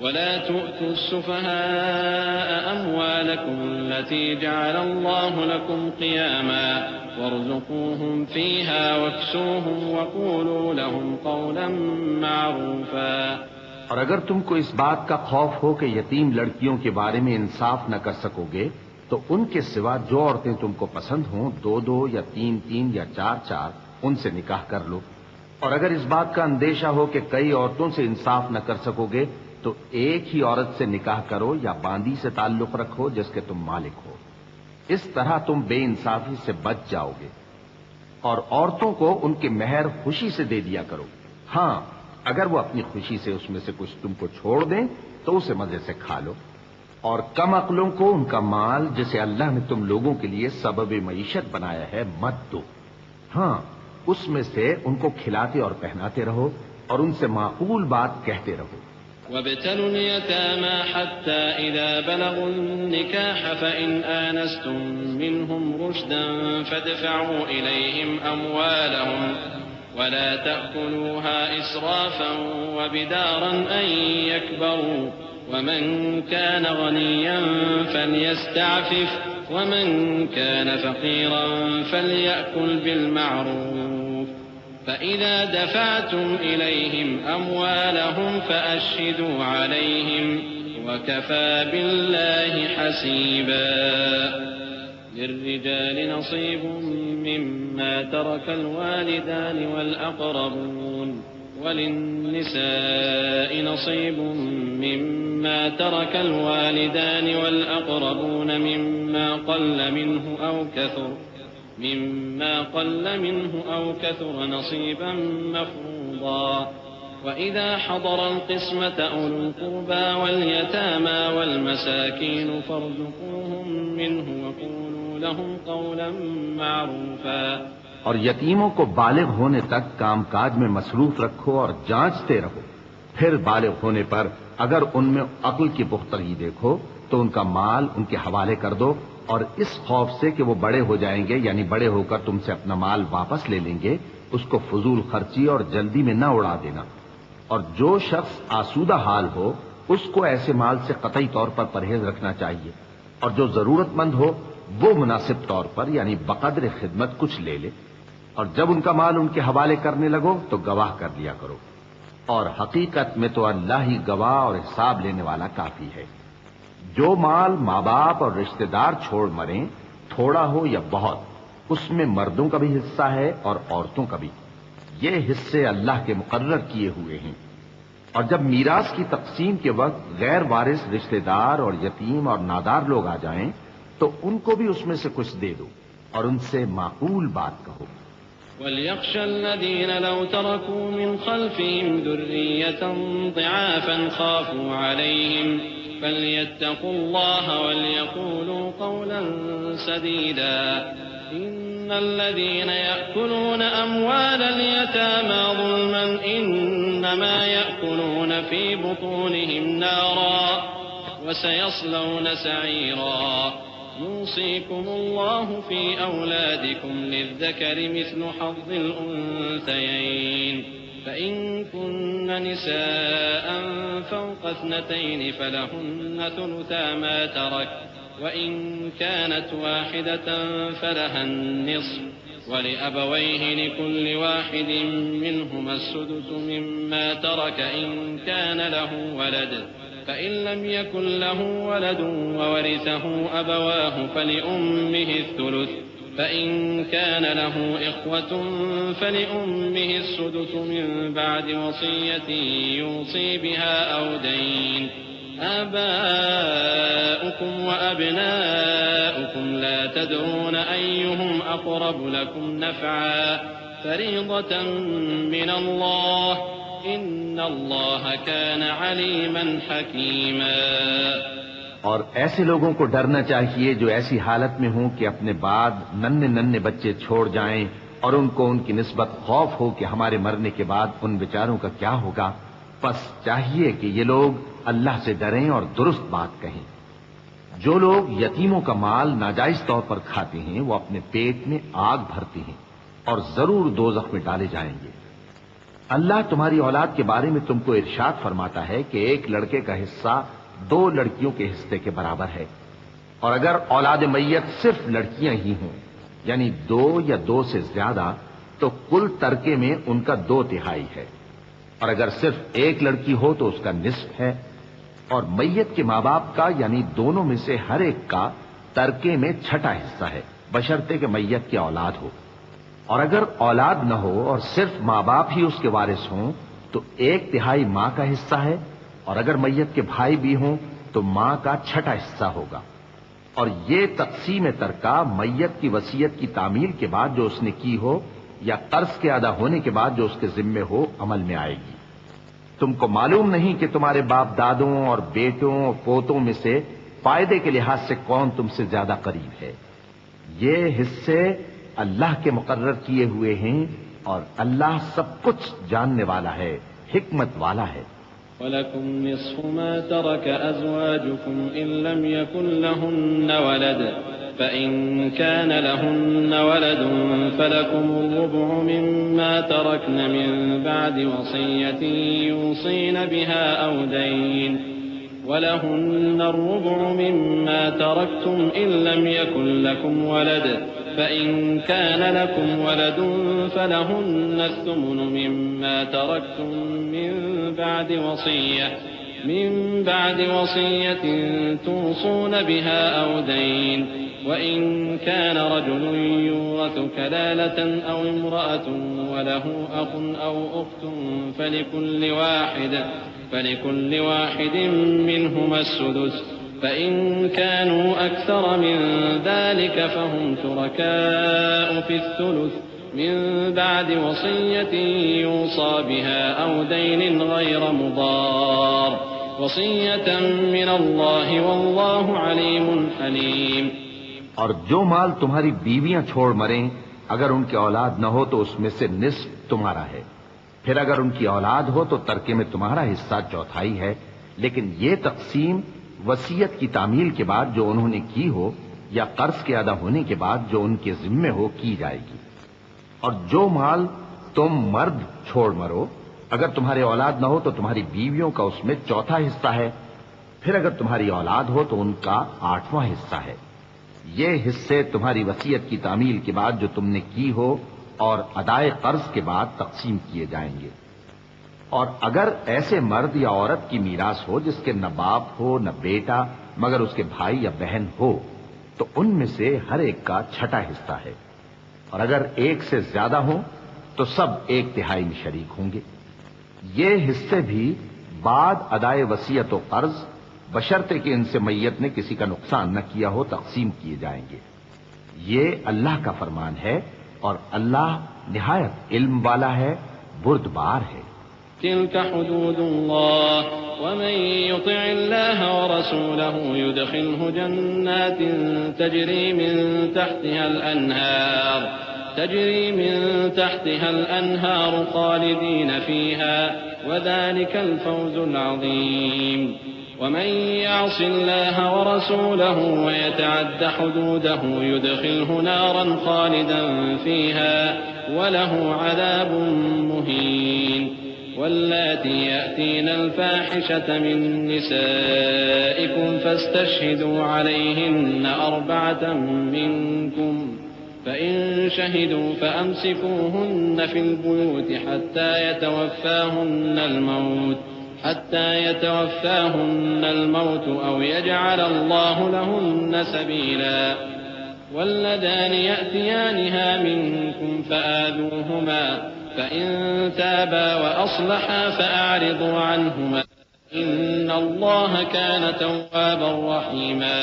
وَلَا تُؤْتُوا السُّفَهَاءَ أَمْوَالَكُمُ الَّتِي جَعَلَ اللَّهُ لَكُمْ قِيَامًا وَارْزُقُوهُمْ فِيهَا وَاكْسُوهُمْ وَقُولُوا لَهُمْ قَوْلًا مَّعْرُوفًا. اور اگر تم کو اس بات کا خوف ہو کہ یتیم لڑکیوں کے بارے میں انصاف نہ کر سکو گے تو ان کے سوا جو عورتیں تم کو پسند ہوں 2 یا 3 یا 4 ان سے نکاح کر لو. اور اگر اس بات کا اندیشہ ہو کہ کئی عورتوں سے انصاف نہ کر سکو گے تو ایک ہی عورت سے نکاح کرو یا باندی سے تعلق رکھو جس کے تم مالک ہو. اس طرح تم بے انصافی سے بچ جاؤ گے. اور عورتوں کو ان کے مہر خوشی سے دے دیا کرو. ہاں اگر وہ اپنی خوشی سے اس میں سے کچھ تم کو چھوڑ دیں تو اسے مزے سے کھا لو. اور کم عقلوں کو ان کا مال جسے اللہ نے تم لوگوں کے لیے سبب معیشت بنایا ہے مت دو. ہاں اس میں سے ان کو کھلاتے اور پہناتے رہو اور ان سے معقول بات کہتے رہو. وابتلوا اليتامى حتى إذا بلغوا النكاح فإن آنستم منهم رشدا فادفعوا إليهم أموالهم ولا تأكلوها إسرافا وبدارا أن يكبروا ومن كان غنيا فليستعفف ومن كان فقيرا فليأكل بالمعروف فإذا دفعتم إليهم أموالهم فأشهدوا عليهم وكفى بالله حسيبا. للرجال نصيب مما ترك الوالدان والأقربون وللنساء نصيب مما ترك الوالدان والأقربون مما قل منه أو كثر نصيبا مفروضا. وإذا حضر القسمة أولو القربى واليتامى والمساكين فارزقوهم منه وقولوا لهم قولا معروفا. اور یتیموں کو بالغ ہونے تک کام کاج میں مصروف رکھو اور جانچتے رہو. پھر بالغ ہونے پر اگر ان میں عقل کی پختگی دیکھو تو ان کا مال ان کے حوالے کر دو، اور اس خوف سے کہ وہ بڑے ہو جائیں گے یعنی بڑے ہو کر تم سے اپنا مال واپس لے لیں گے اس کو فضول خرچی اور جلدی میں نہ اڑا دینا. اور جو شخص آسودہ حال ہو اس کو ایسے مال سے قطعی طور پر پرہیز رکھنا چاہیے، اور جو ضرورت مند ہو وہ مناسب طور پر یعنی بقدر خدمت کچھ لے لے. اور جب ان کا مال ان کے حوالے کرنے لگو تو گواہ کر لیا کرو. اور حقیقت میں تو اللہ ہی گواہ اور حساب لینے والا کافی ہے. جو مال ماں باپ اور رشتہ دار چھوڑ مریں، تھوڑا ہو یا بہت، اس میں مردوں کا بھی حصہ ہے اور عورتوں کا بھی. یہ حصے اللہ کے مقرر کیے ہوئے ہیں. اور جب میراث کی تقسیم کے وقت غیر وارث رشتہ دار اور یتیم اور نادار لوگ آ جائیں تو ان کو بھی اس میں سے کچھ دے دو اور ان سے معقول بات کہو. وَلْيَخْشَ الَّذِينَ لَوْ تَرَكُوا مِنْ خَلْفِهِمْ ذُرِّيَّةً ضِعَافًا خَافُوا عَلَيْهِمْ فَلْيَتَّقُوا اللَّهَ وَلْيَقُولُوا قَوْلًا سَدِيدًا. إِنَّ الَّذِينَ يَأْكُلُونَ أَمْوَالَ الْيَتَامَى ظُلْمًا إِنَّمَا يَأْكُلُونَ فِي بُطُونِهِمْ نَارًا وَسَيَصْلَوْنَ سَعِيرًا. يوصيكم الله في أولادكم للذكر مثل حظ الأنثيين فإن كن نساء فوق 2 فلهن ثلثا ما ترك وإن كانت واحدة فلها النصف ولأبويه لكل واحد منهما السدس مما ترك إن كان له ولد فإن لم يكن له ولد وورثه أبواه فلأمه الثلث فإن كان له إخوة فلأمه السدس من بعد وصية يوصي بها أو دين. آباؤكم وأبناؤكم لا تدرون أيهم أقرب لكم نفعا فريضة من الله ان اللہ کان علیما حکیما. اور ایسے لوگوں کو ڈرنا چاہیے جو ایسی حالت میں ہوں کہ اپنے بعد ننھے بچے چھوڑ جائیں اور ان کو ان کی نسبت خوف ہو کہ ہمارے مرنے کے بعد ان بیچاروں کا کیا ہوگا. پس چاہیے کہ یہ لوگ اللہ سے ڈریں اور درست بات کہیں. جو لوگ یتیموں کا مال ناجائز طور پر کھاتے ہیں وہ اپنے پیٹ میں آگ بھرتے ہیں اور ضرور دوزخ میں ڈالے جائیں گے. اللہ تمہاری اولاد کے بارے میں تم کو ارشاد فرماتا ہے کہ ایک لڑکے کا حصہ 2 لڑکیوں کے حصے کے برابر ہے. اور اگر اولاد میت صرف لڑکیاں ہی ہوں یعنی 2 یا 2 سے زیادہ تو کل ترکے میں ان کا 2/3 ہے. اور اگر صرف ایک لڑکی ہو تو اس کا نصف ہے. اور میت کے ماں باپ کا یعنی دونوں میں سے ہر ایک کا ترکے میں 6واں حصہ ہے بشرطے کہ میت کی اولاد ہو. اور اگر اولاد نہ ہو اور صرف ماں باپ ہی اس کے وارث ہوں تو 1/3 ماں کا حصہ ہے اور اگر میت کے بھائی بھی ہوں تو ماں کا چھٹا حصہ ہوگا. اور یہ تقسیم ترکہ میت کی وصیت کی تعمیل کے بعد جو اس نے کی ہو یا قرض کے ادا ہونے کے بعد جو اس کے ذمے ہو عمل میں آئے گی. تم کو معلوم نہیں کہ تمہارے باپ دادوں اور بیٹوں اور پوتوں میں سے فائدے کے لحاظ سے کون تم سے زیادہ قریب ہے. یہ حصے اللہ کے مقرر کیے ہوئے ہیں اور اللہ سب کچھ جاننے والا ہے، حکمت والا ہے. وَلَكُمْ نِصْفُ مَا تَرَكَ أَزْوَاجُكُمْ إِن لَّمْ يَكُن لَّهُنَّ وَلَدٌ فَإِن كَانَ لَهُنَّ وَلَدٌ فَلَكُمُ الرُّبُعُ مِمَّا تَرَكْنَ مِن بَعْدِ وَصِيَّةٍ يُوصِينَ بِهَا أَوْ دَيْنٍ وَلَهُنَّ الرُّبُعُ مِمَّا تَرَكْتُمْ إِن لَّمْ يَكُن لَّكُمْ وَلَدٌ فَإِن كَانَ لَكُمْ وَلَدٌ فَلَهُنَّ الثُّمُنُ مِمَّا تَرَكْتُم من بعد وصية توصون بها أو دين وإن كان رجل يورث كلالة أو امرأة وله أخ أو أخت فلكل واحد منهما السدس فإن كانوا أكثر من ذلك فهم شركاء في الثلث من بعد وصية يوصى بها أو دين غير مضار وصية من الله والله عليم حليم. اور جو مال تمہاری بیویاں چھوڑ مریں اگر ان کی اولاد نہ ہو تو اس میں سے نصف تمہارا ہے. پھر اگر ان کی اولاد ہو تو ترکے میں تمہارا حصہ چوتھائی ہے. لیکن یہ تقسیم وصیت کی تعمیل کے بعد جو انہوں نے کی ہو یا قرض کے ادا ہونے کے بعد جو ان کے ذمے ہو کی جائے گی. اور جو مال تم مرد چھوڑ مرو اگر تمہاری اولاد نہ ہو تو تمہاری بیویوں کا اس میں چوتھا حصہ ہے. پھر اگر تمہاری اولاد ہو تو ان کا 8واں حصہ ہے. یہ حصے تمہاری وصیت کی تعمیل کے بعد جو تم نے کی ہو اور ادائے قرض کے بعد تقسیم کیے جائیں گے. اور اگر ایسے مرد یا عورت کی میراث ہو جس کے نہ باپ ہو نہ بیٹا مگر اس کے بھائی یا بہن ہو تو ان میں سے ہر ایک کا چھٹا حصہ ہے. اور اگر ایک سے زیادہ ہوں تو سب 1/3 میں شریک ہوں گے. یہ حصے بھی بعد ادائے وصیت و قرض بشرطے کہ ان سے میت نے کسی کا نقصان نہ کیا ہو تقسیم کیے جائیں گے. یہ اللہ کا فرمان ہے اور اللہ نہایت علم والا ہے، بردبار ہے. تلك حدود الله ومن يطع الله ورسوله يدخله جنات تجري من تحتها الأنهار خالدين فيها وذلك الفوز العظيم. ومن يعص الله ورسوله ويتعد حدوده يدخله نارا خالدا فيها وله عذاب مهين. واللاتي يأتين الفاحشة من نسائكم فاستشهدوا عليهن 4 منكم فإن شهدوا فأمسكوهن في البيوت حتى يتوفاهن الموت أو يجعل الله لهن سبيلا. واللذان يأتيانها منكم فآذوهما فإن تابا وأصلحا فأعرضوا عنهما إن الله كان توابا رحيما.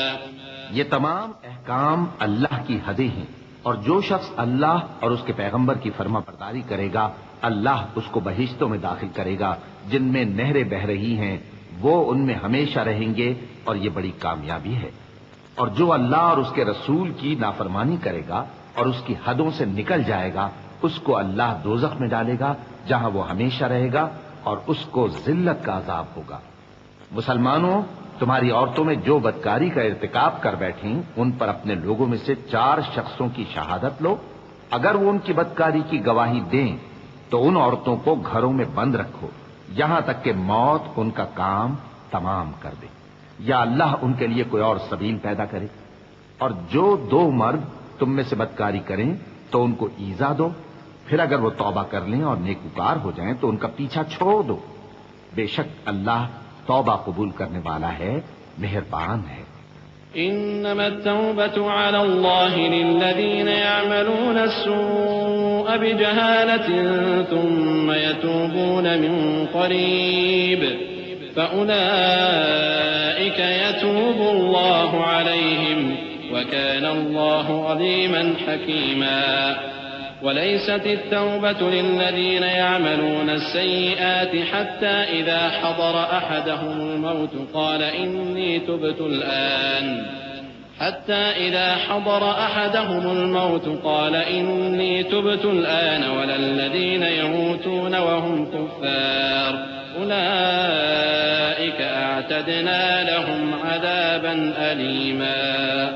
یہ تمام احکام اللہ کی حدیں ہیں اور جو شخص اللہ اور اس کے پیغمبر کی فرما برداری کرے گا اللہ اس کو بہشتوں میں داخل کرے گا جن میں نہریں بہ رہی ہیں، وہ ان میں ہمیشہ رہیں گے اور یہ بڑی کامیابی ہے. اور جو اللہ اور اس کے رسول کی نافرمانی کرے گا اور اس کی حدوں سے نکل جائے گا اس کو اللہ دوزخ میں ڈالے گا جہاں وہ ہمیشہ رہے گا اور اس کو ذلت کا عذاب ہوگا. مسلمانوں، تمہاری عورتوں میں جو بدکاری کا ارتکاب کر بیٹھیں ان پر اپنے لوگوں میں سے 4 شخصوں کی شہادت لو. اگر وہ ان کی بدکاری کی گواہی دیں تو ان عورتوں کو گھروں میں بند رکھو یہاں تک کہ موت ان کا کام تمام کر دے یا اللہ ان کے لیے کوئی اور سبیل پیدا کرے. اور جو 2 مرد تم میں سے بدکاری کریں تو ان کو ایذا دو، پھر اگر وہ توبہ کر لیں اور نیکوکار ہو جائیں تو ان کا پیچھا چھوڑ دو. بے شک اللہ توبہ قبول کرنے والا ہے، مہربان ہے. إنما التوبة على الله للذين يعملون السوء بجهالة ثم يتوبون من قريب فأولئك يتوب الله عليهم وكان الله عليما حكيما وليست التوبة للذين يعملون السيئات حتى إذا حضر أحدهم الموت قال إني تبت الآن ولا الذين يموتون وهم كفار أولئك أعتدنا لهم عذابا أليما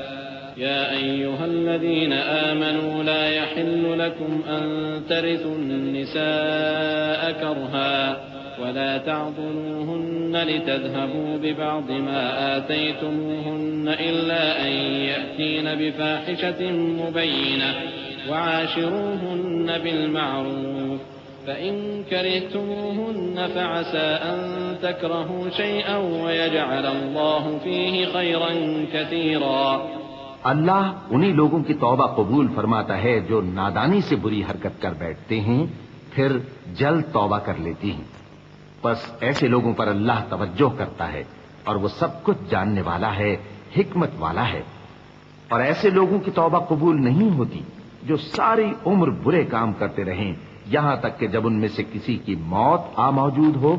يا أيها الذين آمنوا لا يحل لكم أن ترثوا النساء كرها ولا تعضلوهن لتذهبوا ببعض ما آتيتموهن إلا أن يأتين بفاحشة مبينة وعاشروهن بالمعروف فإن كرهتموهن فعسى أن تكرهوا شيئا ويجعل الله فيه خيرا كثيرا اللہ انہی لوگوں کی توبہ قبول فرماتا ہے جو نادانی سے بری حرکت کر بیٹھتے ہیں پھر جلد توبہ کر لیتی ہیں، بس ایسے لوگوں پر اللہ توجہ کرتا ہے اور وہ سب کچھ جاننے والا ہے، حکمت والا ہے۔ اور ایسے لوگوں کی توبہ قبول نہیں ہوتی جو ساری عمر برے کام کرتے رہیں یہاں تک کہ جب ان میں سے کسی کی موت آ موجود ہو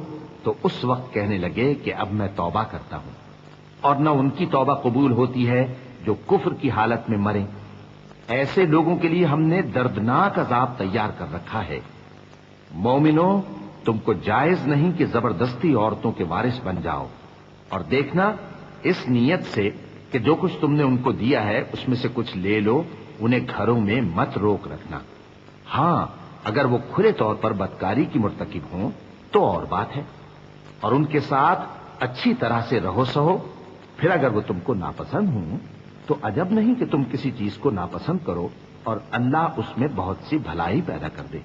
تو اس وقت کہنے لگے کہ اب میں توبہ کرتا ہوں، اور نہ ان کی توبہ قبول ہوتی ہے جو کفر کی حالت میں مریں۔ ایسے لوگوں کے لیے ہم نے دردناک عذاب تیار کر رکھا ہے۔ مومنو، تم کو جائز نہیں کہ زبردستی عورتوں کے وارث بن جاؤ، اور دیکھنا اس نیت سے کہ جو کچھ تم نے ان کو دیا ہے اس میں سے کچھ لے لو، انہیں گھروں میں مت روک رکھنا۔ ہاں، اگر وہ کھلے طور پر بدکاری کی مرتکب ہوں تو اور بات ہے، اور ان کے ساتھ اچھی طرح سے رہو سہو۔ پھر اگر وہ تم کو ناپسند ہوں تو عجب نہیں کہ تم کسی چیز کو ناپسند کرو، اور اللہ اس میں بہت سی بھلائی پیدا کر دے۔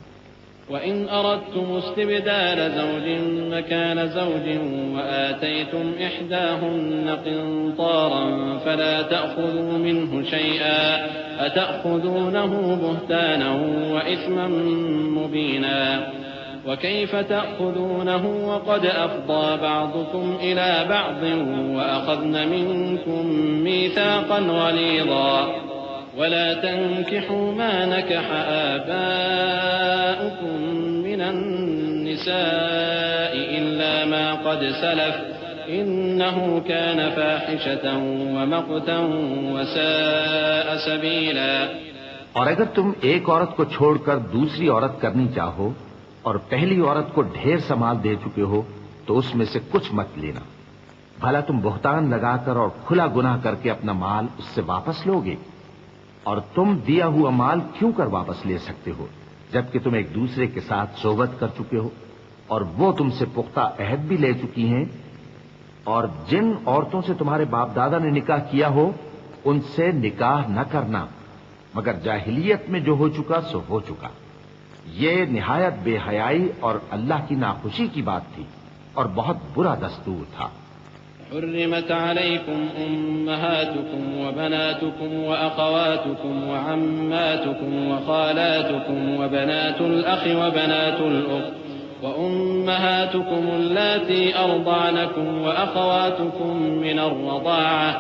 وَإِنْ أَرَدْتُمُ اسْتِبْدَالَ زَوْجٍ مَكَانَ زَوْجٍ وَآتَيْتُمْ إِحْدَاهُنَّ قِنطَارًا فَلَا تَأْخُذُوا مِنْهُ شَيْئًا أَتَأْخُذُونَهُ بُهْتَانًا وَإِثْمًا مُبِينًا وكيف تأخذونه وقد أفضى بعضكم إلى بعض وأخذن منكم ميثاقا غليظا ولا تنكحوا ما نكح آباؤكم من النساء إلا ما قد سلف إنه كان فاحشة ومقتا وساء سبيلا۔ اور اگر تم ایک عورت کو چھوڑ کر دوسری عورت کرنی چاہو اور پہلی عورت کو ڈھیر سا مال دے چکے ہو تو اس میں سے کچھ مت لینا، بھلا تم بہتان لگا کر اور کھلا گناہ کر کے اپنا مال اس سے واپس لوگے؟ اور تم دیا ہوا مال کیوں کر واپس لے سکتے ہو جبکہ تم ایک دوسرے کے ساتھ صحبت کر چکے ہو اور وہ تم سے پختہ عہد بھی لے چکی ہیں؟ اور جن عورتوں سے تمہارے باپ دادا نے نکاح کیا ہو ان سے نکاح نہ کرنا، مگر جاہلیت میں جو ہو چکا سو ہو چکا۔ یہ نہایت بے حیائی اور اللہ کی ناخوشی کی بات تھی اور بہت برا دستور تھا۔ حرمت عليكم أمهاتكم وبناتكم وأخواتكم وعماتكم وخالاتكم وبنات الأخ وبنات الأخت وأمهاتكم اللاتي أرضعنكم وأخواتكم من الرضاعة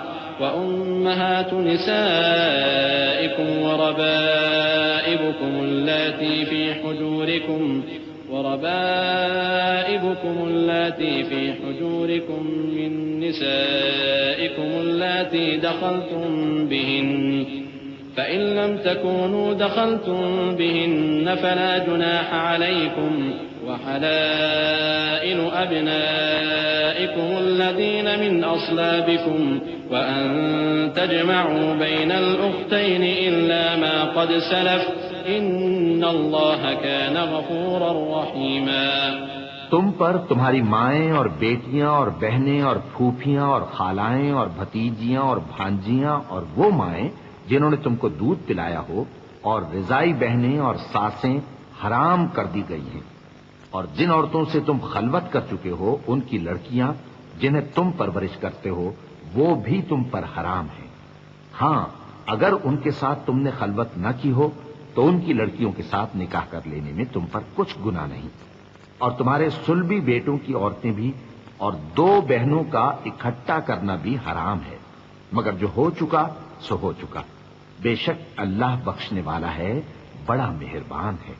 وأمهات نسائكم وربائبكم اللاتي في حجوركم من نسائكم اللاتي دخلتم بهن فإن لم تكونوا دخلتم بهن فلا جناح عليكم وحلائل أبنائكم الذين من أصلابكم وأن تجمعوا بين الأختين إلا ما قد سلف إن الله كان غفورا رحيما۔ تم پر تمہاری مائیں اور بیٹیاں اور بہنیں اور پھوپھیاں اور خالائیں اور بھتیجیاں اور بھانجیاں اور وہ مائیں جنہوں نے تم کو دودھ پلایا ہو اور رضائی بہنیں اور ساسیں حرام کر دی گئی ہیں، اور جن عورتوں سے تم خلوت کر چکے ہو ان کی لڑکیاں جنہیں تم پرورش کرتے ہو وہ بھی تم پر حرام ہیں۔ ہاں، اگر ان کے ساتھ تم نے خلوت نہ کی ہو تو ان کی لڑکیوں کے ساتھ نکاح کر لینے میں تم پر کچھ گناہ نہیں، اور تمہارے صلبی بیٹوں کی عورتیں بھی اور دو بہنوں کا اکٹھا کرنا بھی حرام ہے، مگر جو ہو چکا سو ہو چکا۔ بے شک اللہ بخشنے والا ہے، بڑا مہربان ہے۔